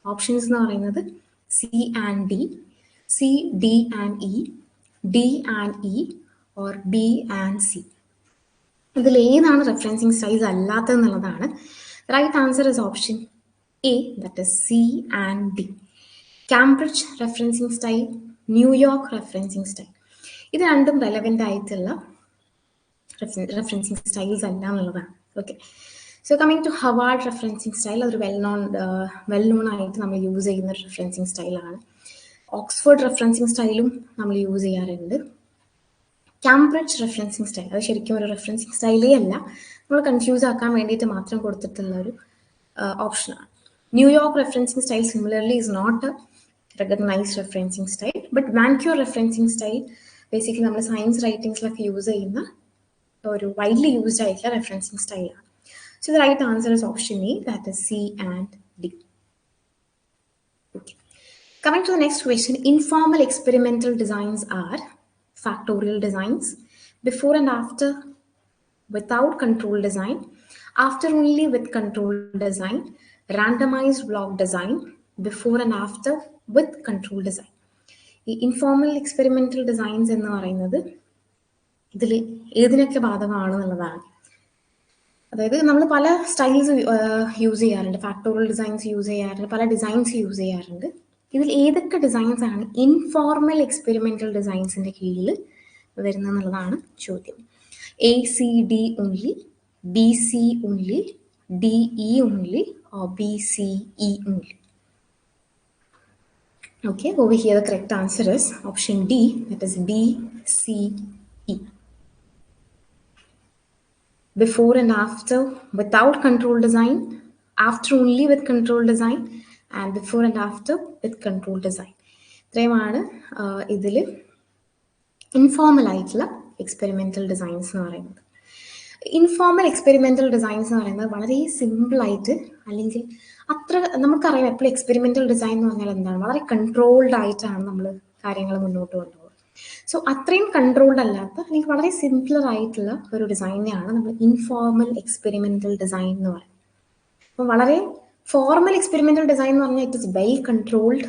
Options എന്ന് പറയുന്നത് C and D, C, D and E, D and E, or B and C. ഇതിൽ ഏതാണ് referencing styles അല്ലാത്തതെന്നുള്ളതാണ്. Right answer is option A, that is C and D. Cambridge referencing style, New York referencing style, ഇത് രണ്ടും relevant ആയിട്ടുള്ള referencing styles അല്ല എന്നുള്ളതാണ്. Okay, so coming to Harvard referencing style, അതൊരു well known ആയിട്ട് നമ്മൾ യൂസ് ചെയ്യുന്ന ഒരു റെഫറൻസിങ് സ്റ്റൈലാണ്. ഓക്സ്ഫോർഡ് റെഫറൻസിങ് സ്റ്റൈലും നമ്മൾ യൂസ് ചെയ്യാറുണ്ട്. കാംബ്രിഡ്ജ് റെഫറൻസിങ് സ്റ്റൈൽ അത് ശരിക്കും ഒരു റെഫറൻസിങ് സ്റ്റൈലേ അല്ല, നമ്മൾ കൺഫ്യൂസ് ആക്കാൻ വേണ്ടിയിട്ട് മാത്രം കൊടുത്തിട്ടുള്ള ഒരു ഓപ്ഷനാണ്. New York referencing style similarly is not a recognised referencing style, but Vancouver referencing style basically നമ്മൾ സയൻസ് റൈറ്റിംഗ്സിലൊക്കെ യൂസ് ചെയ്യുന്ന ഒരു വൈഡ്ലി യൂസ്ഡ് ആയിട്ടുള്ള റെഫറൻസിങ് സ്റ്റൈലാണ്. So the right answer is option A, that is C and D. Okay. Coming to the next question, informal experimental designs are factorial designs, before and after without control design, after only with control design, randomized block design, before and after with control design. ഈ informal experimental designs എന്ന് പറയുന്നത് ഇതിൽ ഏതിനൊക്കെ ബാധകമാണെന്നുള്ളതാണ്. അതായത് നമ്മൾ പല styles use ചെയ്യാറുണ്ട്, factorial designs use ചെയ്യാറുണ്ട്, പല ഡിസൈൻസ് യൂസ് ചെയ്യാറുണ്ട്. ഇതിൽ ഏതൊക്കെ ഡിസൈൻസ് ആണ് ഇൻഫോർമൽ എക്സ്പെരിമെന്റൽ ഡിസൈൻസിന്റെ കീഴിൽ വരുന്നതെന്നുള്ളതാണ് ചോദ്യം. ACD only, BC only, DE only, or BCE only. Okay, over here the correct answer is option D, that is BCE. Before and after without control design, after only with control design, and before and after with control design. ഇത്രയുമാണ് ഇതിൽ informal ആയിട്ടുള്ള experimental designs എന്ന് പറയുന്നത്. Informal experimental designs എന്ന് പറയുന്നത് വളരെ സിമ്പിളായിട്ട്, അല്ലെങ്കിൽ അത്ര നമുക്കറിയാം എപ്പോഴും എക്സ്പെരിമെൻ്റൽ ഡിസൈൻ എന്ന് പറഞ്ഞാൽ എന്താണ്, വളരെ കൺട്രോൾഡ് ആയിട്ടാണ് നമ്മൾ കാര്യങ്ങൾ മുന്നോട്ട് കൊണ്ടുപോകുന്നത്. സോ അത്രയും കൺട്രോൾഡ് അല്ലാത്ത അല്ലെങ്കിൽ വളരെ സിംപ്ലർ ആയിട്ടുള്ള ഒരു ഡിസൈനെയാണ് നമ്മൾ ഇൻഫോർമൽ എക്സ്പെരിമെൻ്റൽ ഡിസൈൻ എന്ന് പറയുന്നത്. അപ്പം വളരെ ഫോർമൽ എക്സ്പെരിമെൻ്റൽ ഡിസൈൻ എന്ന് പറഞ്ഞാൽ ഇറ്റ് ഇസ് വെൽ കൺട്രോൾഡ്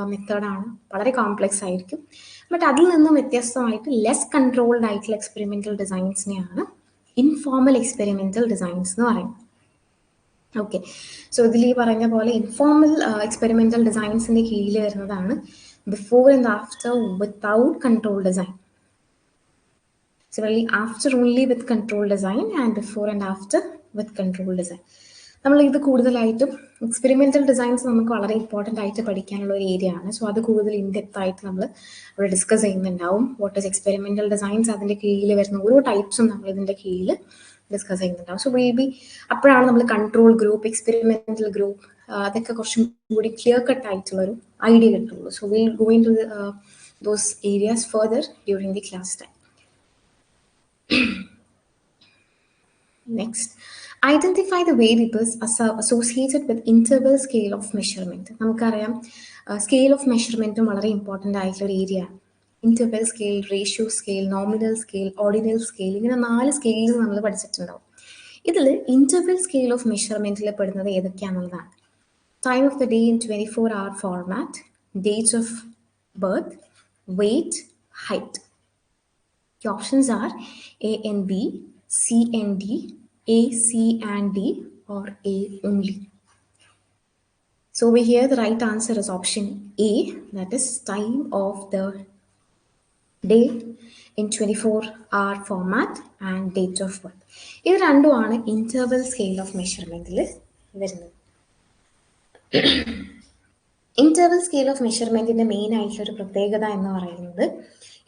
മെത്തേഡാണ്, വളരെ കോംപ്ലെക്സ് ആയിരിക്കും. ബട്ട് അതിൽ നിന്നും വ്യത്യസ്തമായിട്ട് ലെസ് കൺട്രോൾഡ് ആയിട്ടുള്ള എക്സ്പെരിമെൻ്റൽ ഡിസൈൻസിനെയാണ് ഇൻഫോർമൽ എക്സ്പെരിമെൻ്റൽ ഡിസൈൻസ് എന്ന് പറയുന്നത്. ഓക്കെ, സോ ഇതിൽ ഈ പറഞ്ഞ പോലെ ഇൻഫോർമൽ എക്സ്പെരിമെൻ്റൽ ഡിസൈൻസിൻ്റെ കീഴിൽ വരുന്നതാണ് before and after without control design. Similarly, after only with control design and before and after with control design. നമ്മൾ ഇത് കൂടുതലായിട്ടും എക്സ്പെരിമെൻ്റൽ ഡിസൈൻസ് നമുക്ക് വളരെ ഇമ്പോർട്ടൻ്റ് ആയിട്ട് പഠിക്കാനുള്ള ഒരു ഏരിയ ആണ്. സോ അത് കൂടുതൽ ഇൻഡെപ്ത് ആയിട്ട് നമ്മൾ അവിടെ ഡിസ്കസ് ചെയ്യുന്നുണ്ടാവും. വാട്ട് ഈസ് എക്സ്പെരിമെൻ്റൽ ഡിസൈൻസ്, അതിൻ്റെ കീഴിൽ വരുന്ന ഓരോ ടൈപ്സും നമ്മൾ ഇതിൻ്റെ കീഴിൽ ഡിസ്കസ് ചെയ്യുന്നുണ്ടാവും. സോ മേ ബി അപ്പോഴാണ് നമ്മൾ കൺട്രോൾ ഗ്രൂപ്പ്, എക്സ്പെരിമെൻ്റൽ ഗ്രൂപ്പ്, അതൊക്കെ കുറച്ചും കൂടി ക്ലിയർ കട്ട് ആയിട്ടുള്ളൊരു ഐഡിയ കിട്ടുള്ളൂ. So will go into those areas further during the class time. Next, identify the variables associated with interval scale of measurement. നമുക്കറിയാം scale of മെഷർമെൻറ്റും വളരെ important ആയിട്ടുള്ളൊരു area ആണ്. Interval scale, ratio scale, nominal scale, ordinal scale, ഇങ്ങനെ 4 scales നമ്മൾ പഠിച്ചിട്ടുണ്ടാവും. ഇതിൽ interval scale of മെഷർമെൻറ്റിൽ പെടുന്നത് ഏതൊക്കെയാണെന്നുള്ളതാണ്. Time of the day in 24-hour format, date of birth, weight, height. The options are A and B, C and D, A, C and D, or A only. So over here the right answer is option A, that is time of the day in 24-hour format and date of birth. ഇത് രണ്ടുമാണ് interval scale of മെഷർമെൻറ്റിൽ വരുന്നത്. Interval scale of മെഷർമെൻറ്റിൻ്റെ main ആയിട്ടുള്ളൊരു പ്രത്യേകത എന്ന് പറയുന്നത്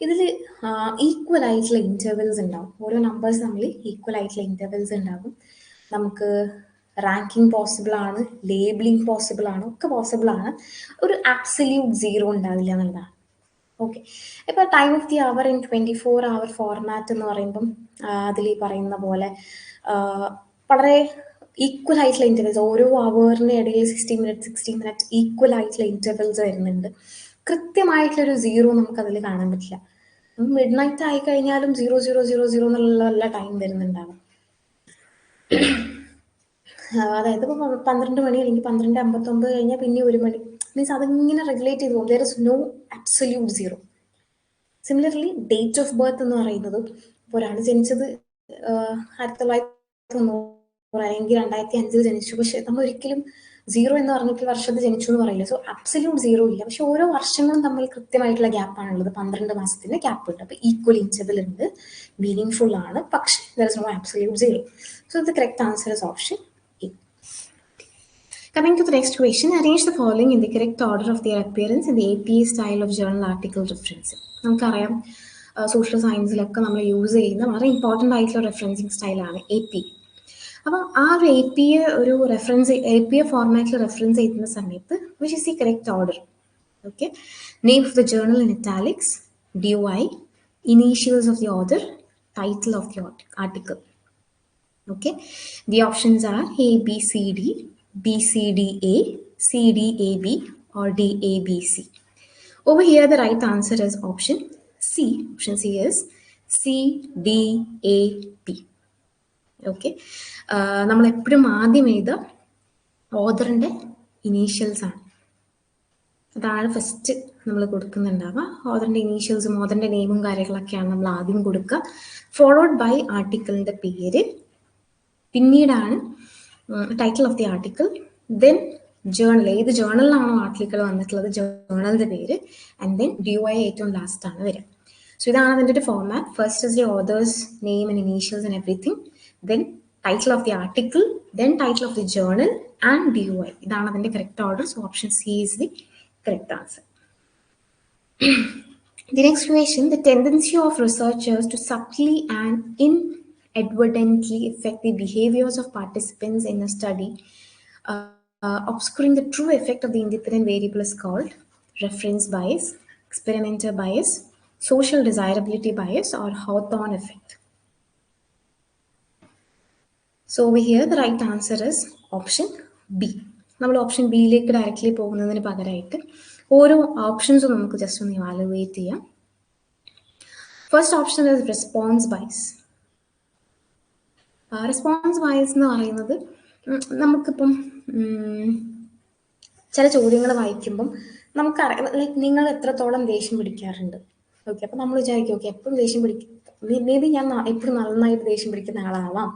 ഇതിൽ equal ആയിട്ടുള്ള intervals ഉണ്ടാവും. ഓരോ നമ്പേഴ്സ് തമ്മിൽ ഈക്വൽ ആയിട്ടുള്ള ഇൻ്റർവെൽസ് ഉണ്ടാകും. നമുക്ക് റാങ്കിങ് പോസിബിൾ ആണ്, ലേബിളിംഗ് പോസിബിൾ ആണ്, ഒക്കെ പോസിബിൾ ആണ്. ഒരു ആബ്സല്യൂട്ട് സീറോ ഉണ്ടാവില്ല എന്നുള്ളതാണ്. ഓക്കെ, ഇപ്പോൾ time of the our in 24-hour format എന്ന് പറയുമ്പം അതിൽ ഈ പറയുന്ന പോലെ വളരെ ഈക്വൽ ആയിട്ടുള്ള ഇൻ്റർവെൽസ്, ഓരോ അവറിൻ്റെ ഇടയിൽ 60 മിനിറ്റ് ഈക്വൽ ആയിട്ടുള്ള ഇൻ്റർവെൽസ് വരുന്നുണ്ട്. കൃത്യമായിട്ടുള്ളൊരു സീറോ നമുക്കതിൽ കാണാൻ പറ്റില്ല. മിഡ് നൈറ്റ് ആയി കഴിഞ്ഞാലും 0000 എന്നുള്ള ടൈം വരുന്നുണ്ടാവും. അതായത് ഇപ്പോൾ 12 മണി അല്ലെങ്കിൽ 12:59 കഴിഞ്ഞാൽ പിന്നെ 1 മണി, മീൻസ് അതിങ്ങനെ റെഗുലേറ്റ് ചെയ്ത് പോകും. There is no absolute zero. Similarly date of birth എന്ന് പറയുന്നത്, ഇപ്പോൾ ഒരാൾ ജനിച്ചത് 1990 അല്ലെങ്കിൽ 2005 ജനിച്ചു, പക്ഷെ നമ്മൾ ഒരിക്കലും സീറോ എന്ന് പറഞ്ഞിട്ട് വർഷത്തിൽ ജനിച്ചു എന്ന് പറയില്ല. സോ അബ്സല്യൂട്ട് സീറോ ഇല്ല, പക്ഷെ ഓരോ വർഷങ്ങളും തമ്മിൽ കൃത്യമായിട്ടുള്ള ഗ്യാപ്പാണുള്ളത്. 12 മാസത്തിന്റെ ഗ്യാപ്പ് ഉണ്ട്. അപ്പോൾ ഈക്വൽ ഇൻറ്റർവൽ ഉണ്ട്, മീനിങ് ഫുൾ ആണ്, പക്ഷെ there is no absolute zero. So the correct answer is option A. Coming to the next question, arrange the following in the correct order of their appearance in the APA style of journal article referencing. നമുക്കറിയാം social സയൻസിലൊക്കെ നമ്മൾ use ചെയ്യുന്ന വളരെ important ആയിട്ടുള്ള referencing സ്റ്റൈലാണ് APA. അപ്പം ആ ഒരു APA ഫോർമാറ്റിൽ റെഫറൻസ് ചെയ്യുന്ന സമയത്ത് which is the correct order? Okay, name of the journal in italics, DOI, initials of the order, title of the article. Okay, the options are A, B, C, D, B, C, D, A, C, D, A, B, or D, A, B, C. Over here, the right answer is option C. Option C is C, D, A, B. Okay, നമ്മൾ എപ്പോഴും ആദ്യം എഴുതുക ഓർഡറിൻ്റെ initials ആണ്. അതാണ് first നമ്മൾ കൊടുക്കുന്നുണ്ടാവുക. ഓർഡറിൻ്റെ ഇനീഷ്യൽസും ഓർഡറിൻ്റെ നെയിമും കാര്യങ്ങളൊക്കെയാണ് നമ്മൾ ആദ്യം കൊടുക്കുക, ഫോളോഡ് ബൈ ആർട്ടിക്കിളിൻ്റെ പേര്, പിന്നീടാണ് title of the article, then journal, ഏത് ജേർണലിലാണോ ആർട്ടിക്കിൾ വന്നിട്ടുള്ളത് ജേർണലിൻ്റെ പേര്, ആൻഡ് ദെൻ DOI ഏറ്റവും ലാസ്റ്റ് ആണ് വരിക. സോ ഇതാണ് അതിൻ്റെ ഒരു format. First is the authors name and initials and everything, then title of the article, then title of the journal and DOI. ഇതാണ് അതിൻ്റെ correct order. So option C is the correct answer. The next question, the tendency of researchers to subtly and inadvertently affect the behaviors of participants in a study obscuring the true effect of the independent variable is called reference bias, experimenter bias, social desirability bias, or Hawthorne effect. So over here, the right answer is option B. നമ്മൾ option ബിയിലേക്ക് directly പോകുന്നതിന് പകരമായിട്ട് ഓരോ ഓപ്ഷൻസും നമുക്ക് just ഒന്ന് evaluate ചെയ്യാം. First option is response bias. Response bias എന്ന് പറയുന്നത് നമുക്കിപ്പം ചില ചോദ്യങ്ങൾ വായിക്കുമ്പം നമുക്കറിയാം, ലൈക്ക് നിങ്ങൾ എത്രത്തോളം ദേഷ്യം പിടിക്കാറുണ്ട്. ഓക്കെ, അപ്പം നമ്മൾ വിചാരിക്കും ഓക്കെ എപ്പോഴും ദേഷ്യം പിടിക്കും, മേ ബി ഞാൻ എപ്പോഴും നന്നായിട്ട് ദേഷ്യം പിടിക്കുന്ന ആളാവാം.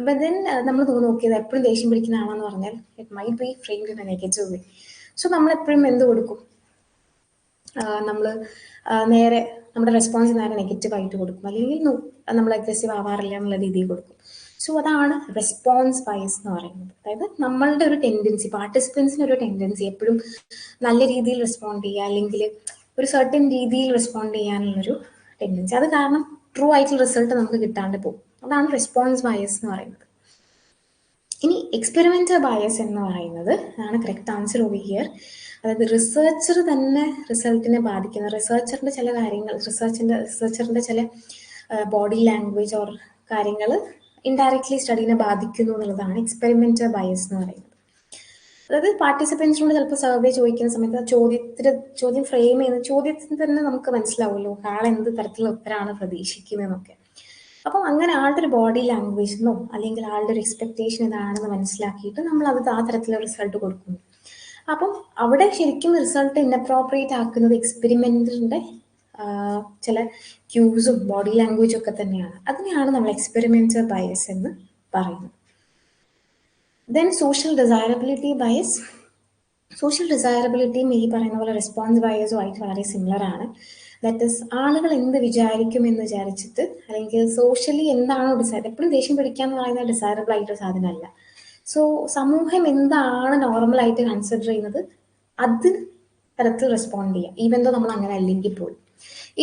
ബട്ട് ദെൻ നമ്മൾ തോന്നുന്നു ഓക്കെ എപ്പോഴും ദേഷ്യം പിടിക്കുന്ന ആളാന്ന് പറഞ്ഞാൽ it might be framed in A negative way. So നമ്മളെപ്പോഴും എന്ത് കൊടുക്കും, നമ്മൾ നേരെ നമ്മുടെ റെസ്പോൺസ് നേരെ നെഗറ്റീവായിട്ട് കൊടുക്കും, അല്ലെങ്കിൽ നമ്മൾ അഗ്രസീവ് ആവാറില്ല എന്നുള്ള രീതിയിൽ കൊടുക്കും. സോ അതാണ് റെസ്പോൺസ് ബയസ് എന്ന് പറയുന്നത്. അതായത് നമ്മളുടെ ഒരു ടെൻഡൻസി, പാർട്ടിസിപ്പൻസിന് ഒരു ടെൻഡൻസി എപ്പോഴും നല്ല രീതിയിൽ റെസ്പോണ്ട് ചെയ്യുക, അല്ലെങ്കിൽ ഒരു സർട്ടൻ രീതിയിൽ റെസ്പോണ്ട് ചെയ്യാനുള്ളൊരു ടെൻഡൻസി. അത് കാരണം ട്രൂ ആയിട്ടുള്ള റിസൾട്ട് നമുക്ക് കിട്ടാണ്ട് പോകും. അതാണ് റെസ്പോൺസ് ബയസ് എന്ന് പറയുന്നത്. ഇനി എക്സ്പെരിമെന്റൽ ബയസ് എന്ന് പറയുന്നത് ആണ് കറക്റ്റ് ആൻസർ ഓവർ ഹിയർ. അതായത് റിസർച്ചർ തന്നെ റിസൾട്ടിനെ ബാധിക്കുന്ന, റിസർച്ചറിന്റെ ചില കാര്യങ്ങൾ, റിസർച്ചറിന്റെ ചില ബോഡി ലാംഗ്വേജ് ഓർ കാര്യങ്ങൾ ഇൻഡയറക്ട്ലി സ്റ്റഡീനെ ബാധിക്കുന്നു എന്നുള്ളതാണ് എക്സ്പെരിമെന്റൽ ബയസ് എന്ന് പറയുന്നത്. അതായത് പാർട്ടിസിപ്പൻസിനോട് ചിലപ്പോൾ സർവേ ചോദിക്കുന്ന സമയത്ത് ചോദ്യം ഫ്രെയിം ചെയ്യുന്ന ചോദ്യത്തിന് തന്നെ നമുക്ക് മനസ്സിലാവുമല്ലോ ആൾ എന്ത് തരത്തിലുള്ള ഉത്തരമാണ് പ്രതീക്ഷിക്കുന്നതെന്നൊക്കെ. അപ്പം അങ്ങനെ ആളുടെ ഒരു ബോഡി ലാംഗ്വേജ് എന്നോ അല്ലെങ്കിൽ ആളുടെ ഒരു എക്സ്പെക്ടേഷൻ ഇതാണെന്ന് മനസ്സിലാക്കിയിട്ട് നമ്മൾ അത് ആ തരത്തിലുള്ള റിസൾട്ട് കൊടുക്കുന്നു. അപ്പം അവിടെ ശരിക്കും റിസൾട്ട് ഇൻഅപ്രോപ്രിയേറ്റ് ആക്കുന്നത് എക്സ്പെരിമെന്റിന്റെ ചില ക്യൂസും ബോഡി ലാംഗ്വേജും ഒക്കെ തന്നെയാണ്. അതിനെയാണ് നമ്മൾ എക്സ്പെരിമെന്റൽ ബയസ് എന്ന് പറയുന്നത്. Then social desirability bias. Social ഡിസൈറബിലിറ്റിയും ഈ പറയുന്ന പോലെ റെസ്പോൺസ് ബയസും ആയിട്ട് വളരെ സിമിലർ ആണ്. ദാറ്റ് ഇസ് ആളുകൾ എന്ത് വിചാരിക്കുമെന്ന് വിചാരിച്ചിട്ട്, അല്ലെങ്കിൽ സോഷ്യലി എന്താണോ ഡിസൈർ, എപ്പോഴും ദേഷ്യം പിടിക്കാന്ന് പറയുന്നത് ഡിസൈറബിൾ ആയിട്ടൊരു സാധനമല്ല. സോ സമൂഹം എന്താണ് നോർമലായിട്ട് കൺസിഡർ ചെയ്യുന്നത് അത് തരത്തിൽ റെസ്പോണ്ട് ചെയ്യുക, ഈവൻ ദോ നമ്മൾ അങ്ങനെ അല്ലെങ്കിൽ പോലും.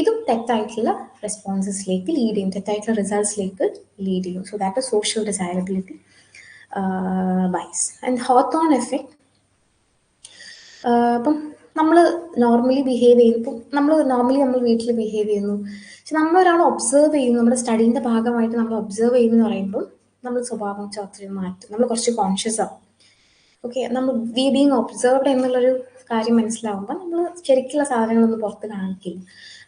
ഇതും തെറ്റായിട്ടുള്ള റെസ്പോൺസസിലേക്ക് ലീഡ് ചെയ്യും, തെറ്റായിട്ടുള്ള റിസൾട്ട്സിലേക്ക് ലീഡ് ചെയ്യും. So that is social desirability bias. And Hawthorne effect. അപ്പം നമ്മൾ നോർമലി ബിഹേവ് ചെയ്യുന്നു, നമ്മൾ വീട്ടിൽ ബിഹേവ് ചെയ്യുന്നു, പക്ഷെ നമ്മളൊരാൾ ഒബ്സർവ് ചെയ്യുന്നു, നമ്മുടെ സ്റ്റഡീൻ്റെ ഭാഗമായിട്ട് നമ്മൾ ഒബ്സർവ് ചെയ്യുന്നു എന്ന് പറയുമ്പോൾ നമ്മൾ സ്വഭാവം ഒത്തിരി മാറ്റും, നമ്മൾ കുറച്ച് കോൺഷ്യസ് ആവും. ഓക്കെ, നമ്മൾ ബീങ് ഒബ്സർവ്ഡ് എന്നുള്ളൊരു കാര്യം മനസ്സിലാവുമ്പോൾ നമ്മൾ ശരിക്കുള്ള സാധനങ്ങളൊന്നും പുറത്ത് കാണിക്കില്ല.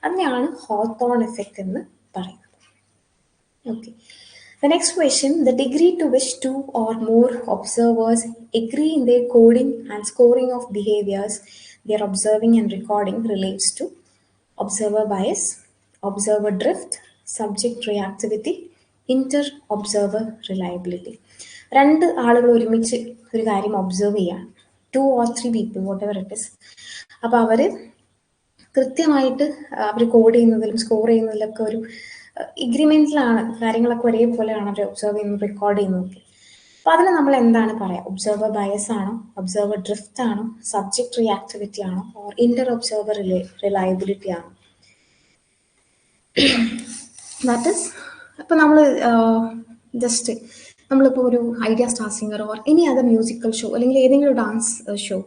അതിനെയാണ് ഹോത്തോൺ എഫക്റ്റ് എന്ന് പറയുന്നത്. Okay, the next question, the degree to which two or more observers agree in their coding and scoring of behaviors they are observing and recording relates to observer bias, observer drift, subject reactivity, inter-observer reliability. രണ്ട് ആളുകൾ ഒരുമിച്ച് ഒരു കാര്യം observe ചെയ്യാം, 2 or 3 people whatever it is. അപ്പോൾ അവർ കൃത്യമായിട്ട് അവർ code ചെയ്യുന്നതിലും score ചെയ്യുന്നതിലൊക്കെ ഒരു എഗ്രിമെന്റിലാണ്, കാര്യങ്ങളൊക്കെ ഒരേപോലെയാണ് അവർ ഒബ്സർവ് ചെയ്യുന്നത്, റെക്കോർഡ് ചെയ്യുന്നതൊക്കെ. അപ്പോൾ അതിന് നമ്മൾ എന്താണ് പറയുക? ഒബ്സർവർ ബയസ് ആണോ, ഒബ്സർവർ ഡ്രിഫ്റ്റ് ആണോ, സബ്ജക്ട് റിയാക്ടിവിറ്റി ആണോ, ഓർ ഇന്റർ ഒബ്സർവർ റിലയബിലിറ്റി ആണോ? ദാറ്റ് ഇസ്, ഇപ്പം നമ്മൾ ജസ്റ്റ് നമ്മളിപ്പോൾ ഒരു idea star singer or any other musical show അല്ലെങ്കിൽ ഏതെങ്കിലും ഒരു ഡാൻസ് ഷോ,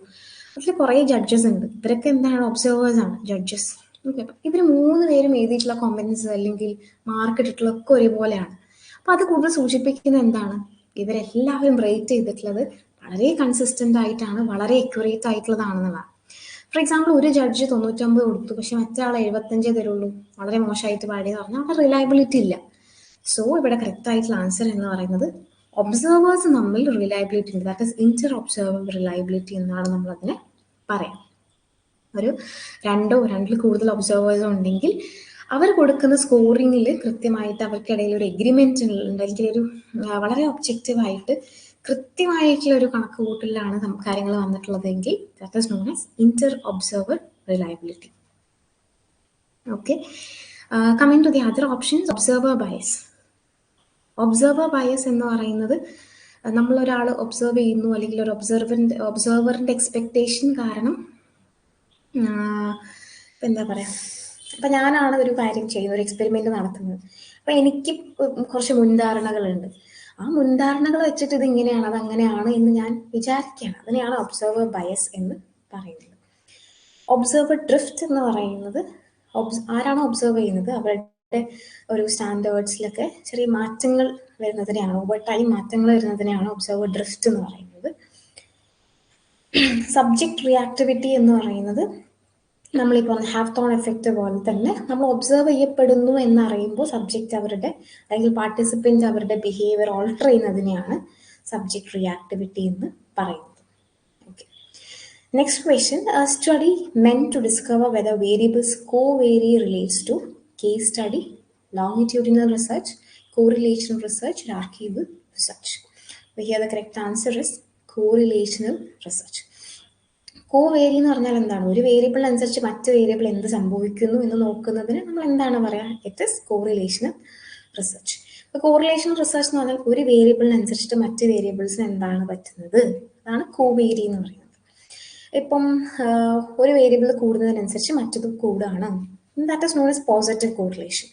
അതിൽ കുറേ ജഡ്ജസ് ഉണ്ട്. ഇവരൊക്കെ എന്താണ്? ഒബ്സർവേഴ്സ് ആണ്, ജഡ്ജസ്. ഓക്കെ, അപ്പം ഇവർ 3 പേരും എഴുതിയിട്ടുള്ള കമൻസ് അല്ലെങ്കിൽ മാർക്ക് ഇട്ടിട്ടുള്ളതൊക്കെ ഒരേപോലെയാണ്. അപ്പം അത് കൂടുതൽ സൂചിപ്പിക്കുന്നത് എന്താണ്? ഇവരെല്ലാവരും റേറ്റ് ചെയ്തിട്ടുള്ളത് വളരെ കൺസിസ്റ്റന്റ് ആയിട്ടാണ്, വളരെ അക്യുറേറ്റ് ആയിട്ടുള്ളതാണെന്നുള്ളതാണ്. ഫോർ എക്സാമ്പിൾ, ഒരു ജഡ്ജ് 99 കൊടുത്തു, പക്ഷെ മറ്റേ ആൾ 75 തരുള്ളൂ, വളരെ മോശമായിട്ട് പാടിയെന്ന് പറഞ്ഞാൽ അവിടെ റിലയബിലിറ്റി ഇല്ല. സോ ഇവിടെ കറക്റ്റ് ആയിട്ടുള്ള ആൻസർ എന്ന് പറയുന്നത് ഒബ്സർവേഴ്സ് തമ്മിൽ റിലയബിലിറ്റി ഉണ്ട്. That is Inter observer reliability എന്നാണ് നമ്മൾ അതിനെ പറയാം. ഒരു 2 or 2 കൂടുതൽ ഒബ്സർവേഴ്സോ ഉണ്ടെങ്കിൽ അവർ കൊടുക്കുന്ന സ്കോറിങ്ങിൽ കൃത്യമായിട്ട് അവർക്കിടയിൽ ഒരു എഗ്രിമെന്റ് ഉണ്ട്, അല്ലെങ്കിൽ ഒരു വളരെ ഒബ്ജക്റ്റീവായിട്ട് കൃത്യമായിട്ടുള്ള ഒരു കണക്ക് കൂട്ടലിലാണ് കാര്യങ്ങൾ വന്നിട്ടുള്ളതെങ്കിൽ that is known as inter observer reliability. Okay, coming to the other options, observer bias. Observer bias എന്ന് പറയുന്നത് നമ്മളൊരാൾ ഒബ്സർവ് ചെയ്യുന്നു, അല്ലെങ്കിൽ ഒരു ഒബ്സർവറിന്റെ എക്സ്പെക്ടേഷൻ കാരണം എന്താ പറയുക, അപ്പം ഞാനാണ് ഒരു കാര്യം ചെയ്യുന്നത്, ഒരു എക്സ്പെരിമെന്റ് നടത്തുന്നത്. അപ്പം എനിക്ക് കുറച്ച് മുൻധാരണകളുണ്ട്. ആ മുൻധാരണകൾ വെച്ചിട്ട് ഇത് ഇങ്ങനെയാണ് അത് അങ്ങനെയാണ് എന്ന് ഞാൻ വിചാരിക്കുകയാണ്. അതിനെയാണ് ഒബ്സർവർ ബയസ് എന്ന് പറയുന്നത്. ഒബ്സർവർ ഡ്രിഫ്റ്റ് എന്ന് പറയുന്നത് ആരാണോ ഒബ്സർവ് ചെയ്യുന്നത് അവരുടെ ഒരു സ്റ്റാൻഡേർഡ്സിലൊക്കെ ചെറിയ മാറ്റങ്ങൾ വരുന്നതിനെയാണ്, ഓവർ ടൈം മാറ്റങ്ങൾ വരുന്നതിനെയാണ് ഒബ്സർവർ ഡ്രിഫ്റ്റ് എന്ന് പറയുന്നത്. സബ്ജക്റ്റ് റിയാക്ടിവിറ്റി എന്ന് പറയുന്നത് നമ്മളിപ്പോൾ ഹാവ് തോൺ എഫക്റ്റ് പോലെ തന്നെ നമ്മൾ ഒബ്സർവ് ചെയ്യപ്പെടുന്നു എന്നറിയുമ്പോൾ സബ്ജക്റ്റ് അവരുടെ അല്ലെങ്കിൽ പാർട്ടിസിപ്പൻറ്റ് അവരുടെ ബിഹേവിയർ ഓൾട്ടർ ചെയ്യുന്നതിനെയാണ് സബ്ജക്റ്റ് റിയാക്ടിവിറ്റി എന്ന് പറയുന്നത്. Okay, next question. Study meant to discover whether variables co-vary relates to case study, longitudinal research, correlational research, or archival research. So here the correct answer is correlational research. കോവേരി എന്ന് പറഞ്ഞാൽ എന്താണ്? ഒരു variable അനുസരിച്ച് മറ്റ് variable എന്ത് സംഭവിക്കുന്നു എന്ന് നോക്കുന്നതിന് നമ്മൾ എന്താണ് പറയുക? It is correlational research. ഇപ്പോൾ കോറിലേഷണൽ റിസർച്ച് എന്ന് പറഞ്ഞാൽ ഒരു വേരിയബിളിനനുസരിച്ചിട്ട് മറ്റ് വേരിയബിൾസിന് എന്താണ് പറ്റുന്നത്, അതാണ് കോവേരി എന്ന് പറയുന്നത്. ഇപ്പം ഒരു വേരിയബിൾ കൂടുന്നതിനനുസരിച്ച് മറ്റത് കൂടാണ്, that is known as positive correlation.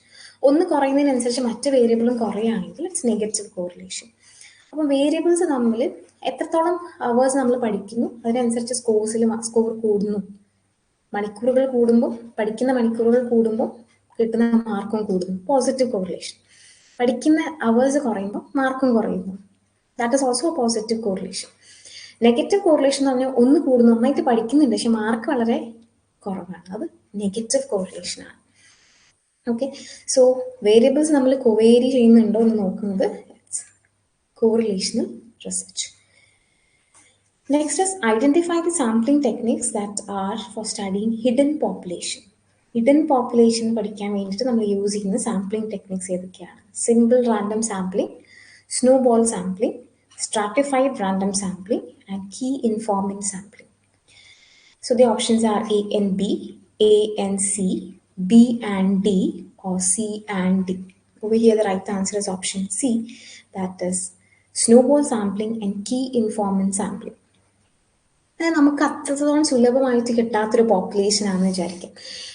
ഒന്ന് കുറയുന്നതിനനുസരിച്ച് മറ്റ് വേരിയബിളും കുറയുകയാണെങ്കിൽ ഇറ്റ്സ് നെഗറ്റീവ് കോറിലേഷൻ. അപ്പം വേരിയബിൾസ് തമ്മിൽ എത്രത്തോളം അവേഴ്സ് നമ്മൾ പഠിക്കുന്നു അതിനനുസരിച്ച് സ്കോർ കൂടുന്നു. മണിക്കൂറുകൾ കൂടുമ്പോൾ, പഠിക്കുന്ന മണിക്കൂറുകൾ കൂടുമ്പോൾ കിട്ടുന്ന മാർക്കും കൂടുന്നു, പോസിറ്റീവ് കോറിലേഷൻ. പഠിക്കുന്ന അവേഴ്സ് കുറയുമ്പോൾ മാർക്കും കുറയുന്നു, that is also positive correlation. Negative correlation എന്ന് പറഞ്ഞാൽ ഒന്ന് കൂടുന്നു, നന്നായിട്ട് പഠിക്കുന്നുണ്ട് പക്ഷെ മാർക്ക് വളരെ കുറവാണ്, അത് നെഗറ്റീവ് കോറിലേഷൻ ആണ്. ഓക്കെ, സോ വേരിയബിൾസ് നമ്മൾ കോവേരി ചെയ്യുന്നുണ്ടോ എന്ന് നോക്കുന്നത് correlational research. Next is identify the sampling techniques that are for studying hidden population. Hidden population പഠിക്കാൻ വേണ്ടിയിട്ട് നമ്മൾ യൂസ് ചെയ്യുന്ന സാമ്പിളിംഗ് ടെക്നിക്സ് ഏതൊക്കെയാണ്? Simple random sampling, snowball sampling, stratified random sampling and key informant sampling. So the options are A and B, A and C, B and D, or C and D. Over here the right answer is option C, that is snowball sampling and key informant sampling. അത് നമുക്ക് അത്രത്തോളം സുലഭമായിട്ട് കിട്ടാത്തൊരു population ആണെന്ന് വിചാരിക്കാം.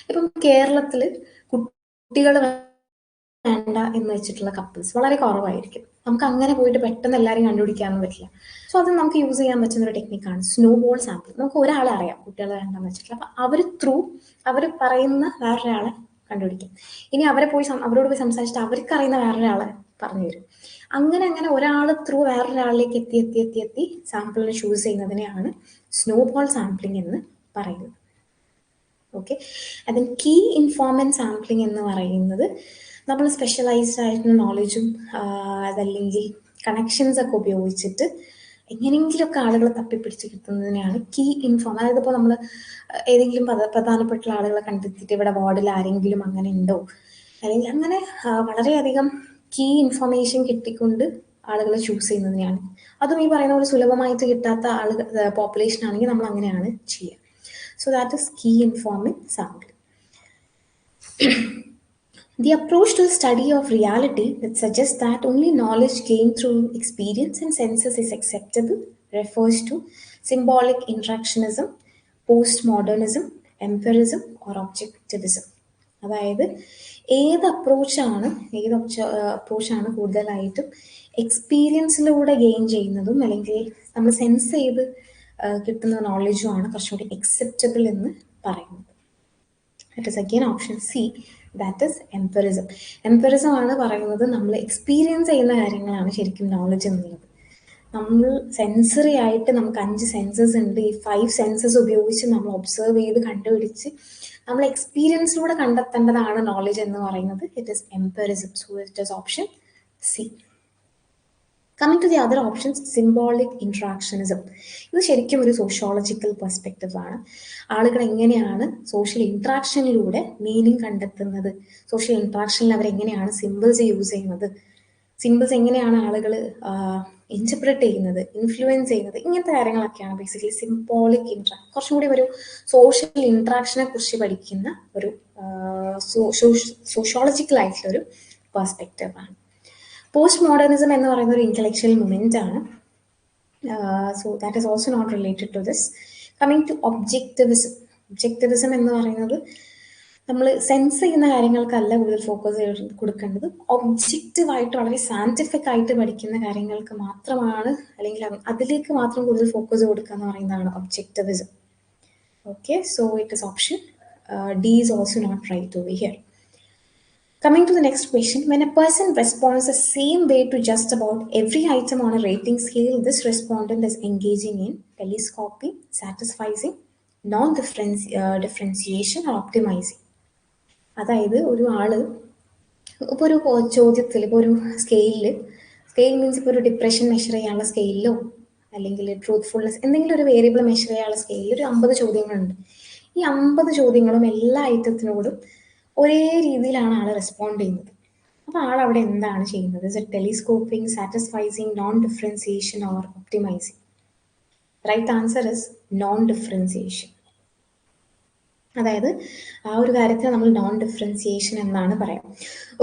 ഇപ്പം കേരളത്തിൽ കുട്ടികൾ വേണ്ട എന്ന് വെച്ചിട്ടുള്ള കപ്പിൾസ് വളരെ കുറവായിരിക്കും. നമുക്ക് അങ്ങനെ പോയിട്ട് പെട്ടെന്ന് എല്ലാവരും കണ്ടുപിടിക്കാനൊന്നും പറ്റില്ല. സോ അത് നമുക്ക് യൂസ് ചെയ്യാൻ പറ്റുന്ന ഒരു ടെക്നിക്കാണ് സ്നോബോൾ സാമ്പിളിംഗ്. നമുക്ക് ഒരാളെ അറിയാം കുട്ടികൾ വേണ്ടെന്ന് വെച്ചിട്ടുള്ള, അപ്പം അവർ പറയുന്ന വേറൊരാളെ കണ്ടുപിടിക്കും. ഇനി അവരോട് പോയി സംസാരിച്ചിട്ട് അവർക്ക് അറിയുന്ന വേറൊരാളെ പറഞ്ഞു തരും. അങ്ങനെ ഒരാൾ വേറൊരാളിലേക്ക് എത്തി സാമ്പിളിനെ ചൂസ് ചെയ്യുന്നതിനെയാണ് സ്നോബോൾ സാമ്പിളിംഗ് എന്ന് പറയുന്നത്. ഓക്കെ, അതിന് കീ ഇൻഫോർമൻറ്റ് സാമ്പിളിംഗ് എന്ന് പറയുന്നത് നമ്മൾ സ്പെഷ്യലൈസ്ഡ് ആയിട്ടുള്ള നോളജും അതല്ലെങ്കിൽ കണക്ഷൻസ് ഒക്കെ ഉപയോഗിച്ചിട്ട് എങ്ങനെയെങ്കിലുമൊക്കെ ആളുകളെ തപ്പിപ്പിടിച്ച് കിട്ടുന്നതിനെയാണ് കീ ഇൻഫോം. അതായത് ഇപ്പോൾ നമ്മൾ ഏതെങ്കിലും പ്രധാനപ്പെട്ട ആളുകളെ കണ്ടെത്തിയിട്ട് ഇവിടെ വാർഡിൽ ആരെങ്കിലും അങ്ങനെ ഉണ്ടോ, അല്ലെങ്കിൽ അങ്ങനെ വളരെയധികം കീ ഇൻഫർമേഷൻ കിട്ടിക്കൊണ്ട് ആളുകളെ ചൂസ് ചെയ്യുന്നതിനെയാണ്. അതും ഈ പറയുന്ന പോലെ സുലഭമായിട്ട് കിട്ടാത്ത പോപ്പുലേഷൻ ആണെങ്കിൽ നമ്മൾ അങ്ങനെയാണ് ചെയ്യുക. So that is key informant sampling. The approach to the study of reality that suggests that only knowledge gained through experience and senses is acceptable refers to symbolic interactionism, postmodernism, empirism or objectivism. അതായത് ഏത് അപ്രോച്ചാണ് കൂടുതലായിട്ടും എക്സ്പീരിയൻസിലൂടെ gain ചെയ്യുന്നതും അല്ലെങ്കിൽ നമ്മൾ sense ചെയ്ത് കിട്ടുന്ന നോളജുമാണ് കുറച്ചുകൂടി acceptable എന്ന് പറയുന്നത്. That is again option C, that is empiricism. Empiricism ആണ് പറയുന്നത് നമ്മൾ എക്സ്പീരിയൻസ് ചെയ്യുന്ന കാര്യങ്ങളാണ് ശരിക്കും നോളജ് എന്നുള്ളത്. നമ്മൾ സെൻസറി ആയിട്ട് നമുക്ക് 5 സെൻസസ് ഉണ്ട്. ഈ 5 സെൻസസ് ഉപയോഗിച്ച് നമ്മൾ ഒബ്സർവ് ചെയ്ത് കണ്ടുപിടിച്ച് നമ്മൾ എക്സ്പീരിയൻസിലൂടെ കണ്ടെത്തേണ്ടതാണ് നോളജ് എന്ന് പറയുന്നത്. It is empiricism. So it is option C. Coming to the other options, symbolic interactionism. ഇത് ശരിക്കും ഒരു സോഷ്യോളജിക്കൽ പെർസ്പെക്റ്റീവ് ആണ്. ആളുകൾ എങ്ങനെയാണ് സോഷ്യൽ ഇൻട്രാക്ഷനിലൂടെ മീനിങ് കണ്ടെത്തുന്നത്, സോഷ്യൽ ഇൻട്രാക്ഷനിൽ അവരെങ്ങനെയാണ് സിമ്പിൾസ് യൂസ് ചെയ്യുന്നത്, സിമ്പിൾസ് എങ്ങനെയാണ് ആളുകൾ ഇൻറ്റർപ്രറ്റ് ചെയ്യുന്നത്, ഇൻഫ്ലുവൻസ് ചെയ്യുന്നത്, ഇങ്ങനത്തെ കാര്യങ്ങളൊക്കെയാണ് ബേസിക്കലി സിംബോളിക് കുറച്ചും കൂടി ഒരു സോഷ്യൽ ഇൻട്രാക്ഷനെ കുറിച്ച് പഠിക്കുന്ന ഒരു സോഷ്യോളജിക്കൽ ആയിട്ടുള്ള ഒരു പെർസ്പെക്റ്റീവ് ആണ്. പോസ്റ്റ് മോഡേണിസം എന്ന് പറയുന്ന ഒരു ഇന്റലക്ച്വൽ മൂവ്മെന്റ് ആണ്. So that is also not related to this. Coming to objectivism. Objectivism എന്ന് പറയുന്നത് നമ്മൾ സെൻസ് ചെയ്യുന്ന കാര്യങ്ങൾക്കല്ല കൂടുതൽ ഫോക്കസ് കൊടുക്കേണ്ടത്. ഒബ്ജക്റ്റീവായിട്ട് വളരെ സയന്റിഫിക് ആയിട്ട് പഠിക്കുന്ന കാര്യങ്ങൾക്ക് മാത്രമാണ്, അല്ലെങ്കിൽ അതിലേക്ക് മാത്രം കൂടുതൽ ഫോക്കസ് കൊടുക്കുക എന്ന് പറയുന്നതാണ് objectivism. Okay, so it is option D is also not right over here. Coming to the next question, when a person responds the same way to just about every item on a rating scale, this respondent is engaging in telescoping, satisficing, differentiation, or optimizing. അതായത് ഒരു ആള് ഇപ്പോൾ ഒരു ചോദ്യത്തിൽ, ഇപ്പോൾ ഒരു scale means ഇപ്പോൾ ഒരു ഡിപ്രഷൻ മെഷർ ചെയ്യാനുള്ള സ്കെയിലോ അല്ലെങ്കിൽ ട്രൂത്ത്ഫുൾനെസ് എന്തെങ്കിലും ഒരു വേരിയബിൾ മെഷർ ചെയ്യാനുള്ള സ്കെയിലിൽ ഒരു 50 ചോദ്യങ്ങളുണ്ട്. ഈ 50 ചോദ്യങ്ങളും എല്ലാ ഐറ്റത്തിനോടും ഒരേ രീതിയിലാണ് ആൾ റെസ്പോണ്ട് ചെയ്യുന്നത്. അപ്പോൾ ആൾ അവിടെ എന്താണ് ചെയ്യുന്നത്? Is it telescoping, satisficing, non differentiation or optimising? Right answer is non differentiation. അതായത് ആ ഒരു കാര്യത്തിന് നമ്മൾ നോൺ ഡിഫറൻസിയേഷൻ എന്നാണ് പറയാം.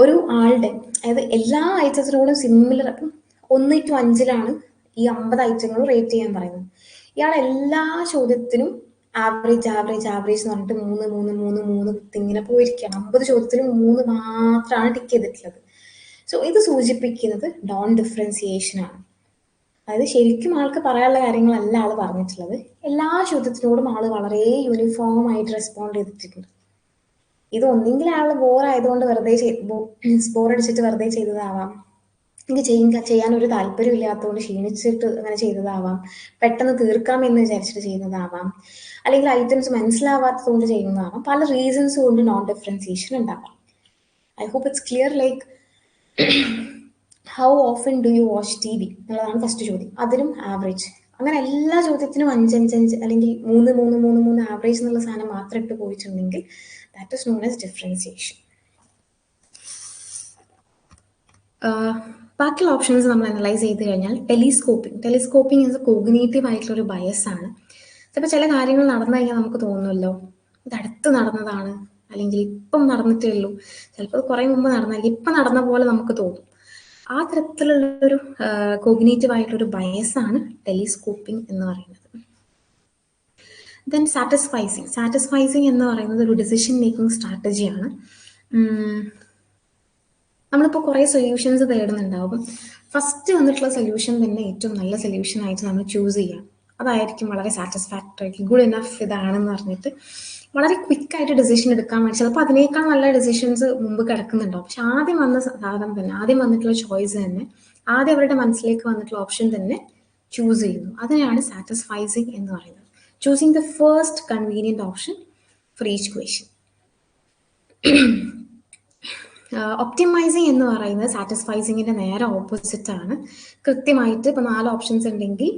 ഒരു ആളുടെ, അതായത് എല്ലാ ഐറ്റത്തിനോടും സിമിലർ, അപ്പം 1 to 5 ഈ 50 ഐറ്റങ്ങളും റേറ്റ് ചെയ്യാൻ പറയുന്നത്. ഇയാൾ എല്ലാ ചോദ്യത്തിനും ആവറേജ് എന്ന് പറഞ്ഞിട്ട് 3 ഇങ്ങനെ പോയിരിക്കുകയാണ്. 50 ചോദ്യത്തിലും 3 മാത്രമാണ് ടിക്ക് ചെയ്തിട്ടുള്ളത്. സോ ഇത് സൂചിപ്പിക്കുന്നത് നോൺ ഡിഫറൻസിയേഷൻ ആണ്. അതായത് ശരിക്കും ആൾക്ക് പറയാനുള്ള കാര്യങ്ങളല്ല ആൾ പറഞ്ഞിട്ടുള്ളത്. എല്ലാ ചോദ്യത്തിനോടും ആൾ വളരെ യൂണിഫോം ആയിട്ട് റെസ്പോണ്ട് ചെയ്തിട്ടുണ്ട്. ഇത് ഒന്നെങ്കിൽ ആൾ ബോർ ആയതുകൊണ്ട് ബോറടിച്ചിട്ട് വെറുതെ ചെയ്തതാവാം, എനിക്ക് ചെയ്യാൻ ഒരു താല്പര്യം ഇല്ലാത്തതുകൊണ്ട് ക്ഷീണിച്ചിട്ട് അങ്ങനെ ചെയ്തതാവാം, പെട്ടെന്ന് തീർക്കാമെന്ന് വിചാരിച്ചിട്ട് ചെയ്യുന്നതാവാം, അല്ലെങ്കിൽ ഐറ്റംസ് മനസ്സിലാവാത്തതുകൊണ്ട് ചെയ്യുന്നതാവാം. പല റീസൺസ് കൊണ്ട് നോൺ ഡിഫറൻസിയേഷൻ ഉണ്ടാവാം. I hope it's clear. Like how often do you watch TV എന്നുള്ളതാണ് ഫസ്റ്റ് ചോദ്യം. അതിനും ആവറേജ്. അങ്ങനെ എല്ലാ ചോദ്യത്തിനും 5 അല്ലെങ്കിൽ 3 ആവറേജ് എന്നുള്ള സാധനം മാത്രം ഇട്ട് പോയിട്ടുണ്ടെങ്കിൽ that is known as differentiation. ബാക്കിയുള്ള ഓപ്ഷൻസ് നമ്മൾ അനലൈസ് ചെയ്ത് കഴിഞ്ഞാൽ ടെലിസ്കോപ്പിംഗ് എന്നത് കോഗ്നേറ്റീവ് ആയിട്ടുള്ള ഒരു ബയസ് ആണ്. ചിലപ്പോൾ ചില കാര്യങ്ങൾ നടന്നു കഴിഞ്ഞാൽ നമുക്ക് തോന്നുമല്ലോ ഇത് അടുത്ത് നടന്നതാണ്, അല്ലെങ്കിൽ ഇപ്പം നടന്നിട്ടേ ഉള്ളൂ, ചിലപ്പോൾ കുറേ മുമ്പ് നടന്നായിരിക്കും, ഇപ്പം നടന്ന പോലെ നമുക്ക് തോന്നും. ആ തരത്തിലുള്ളൊരു കോഗ്നേറ്റീവ് ആയിട്ടൊരു ബയസാണ് ടെലിസ്കോപ്പിംഗ് എന്ന് പറയുന്നത്. ദെൻ സാറ്റിസ്ഫൈസിങ് എന്ന് പറയുന്നത് ഒരു ഡിസിഷൻ മേക്കിംഗ് സ്ട്രാറ്റജിയാണ്. നമ്മളിപ്പോൾ കുറേ സൊല്യൂഷൻസ് തേടുന്നുണ്ടാവും. ഫസ്റ്റ് വന്നിട്ടുള്ള സൊല്യൂഷൻ തന്നെ ഏറ്റവും നല്ല സൊല്യൂഷൻ ആയിട്ട് നമ്മൾ ചൂസ് ചെയ്യാം. അതായിരിക്കും വളരെ സാറ്റിസ്ഫാക്ടറി, ഗുഡ് ഇനഫ് ഇതാണെന്ന് പറഞ്ഞിട്ട് വളരെ ക്വിക്കായിട്ട് ഡിസിഷൻ എടുക്കാൻ വേണ്ടി. ചിലപ്പോൾ അതിനേക്കാൾ നല്ല ഡിസിഷൻസ് മുമ്പ് കിടക്കുന്നുണ്ടാവും. പക്ഷെ ആദ്യം വന്ന സാധനം തന്നെ, ആദ്യം വന്നിട്ടുള്ള ചോയ്സ് തന്നെ, ആദ്യം അവരുടെ മനസ്സിലേക്ക് വന്നിട്ടുള്ള ഓപ്ഷൻ തന്നെ ചൂസ് ചെയ്യുന്നു. അതിനെയാണ് സാറ്റിസ്ഫൈസിങ് എന്ന് പറയുന്നത്. Choosing the first convenient option for each question. Optimising എന്ന് പറയുന്നത് സാറ്റിസ്ഫൈസിങ്ങിന്റെ നേരെ ഓപ്പോസിറ്റ് ആണ്. കൃത്യമായിട്ട് ഇപ്പോൾ 4 ഓപ്ഷൻസ് ഉണ്ടെങ്കിൽ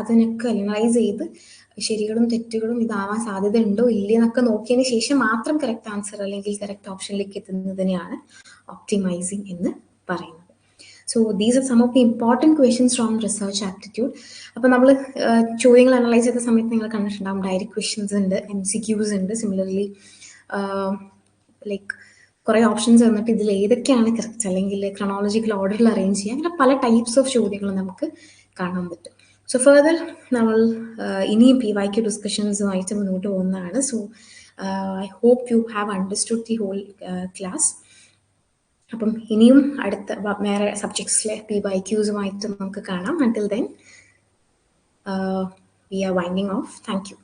അതിനൊക്കെ അനലൈസ് ചെയ്ത് ശരികളും തെറ്റുകളും ഇതാവാൻ സാധ്യത ഉണ്ടോ ഇല്ലേ എന്നൊക്കെ നോക്കിയതിന് ശേഷം മാത്രം കറക്റ്റ് ആൻസർ അല്ലെങ്കിൽ കറക്റ്റ് ഓപ്ഷനിലേക്ക് എത്തുന്നതിനെയാണ് ഒപ്റ്റിമൈസിങ് എന്ന് പറയുന്നത്. So these are some of the important questions from research aptitude. അപ്പോൾ നമ്മൾ ചോദ്യങ്ങൾ അനലൈസ് ചെയ്ത സമയത്ത് നിങ്ങൾ കണ്ടിട്ടുണ്ടാകും ഡയറക്റ്റ് ക്വസ്റ്റ്യൻസ് ഉണ്ട്, MCQs ഉണ്ട്. സിമിലർലി ലൈക്ക് കുറേ ഓപ്ഷൻസ് വന്നിട്ട് ഇതിൽ ഏതൊക്കെയാണ് കറക്റ്റ്, അല്ലെങ്കിൽ ക്രോണോളജിക്കൽ ഓർഡറിൽ അറേഞ്ച് ചെയ്യുക, അങ്ങനെ പല ടൈപ്സ് ഓഫ് ചോദ്യങ്ങൾ നമുക്ക് കാണാൻ പറ്റും. സോ ഫർദർ നമ്മൾ ഇനിയും PYQ ഡിസ്കഷൻസുമായിട്ട് മുന്നോട്ട് പോകുന്നതാണ്. So I hope you have understood the whole class. അപ്പം ഇനിയും അടുത്ത വേറെ സബ്ജക്ട്സിലെ PYQസുമായിട്ട് നമുക്ക് കാണാം. Until then we are winding off. Thank U.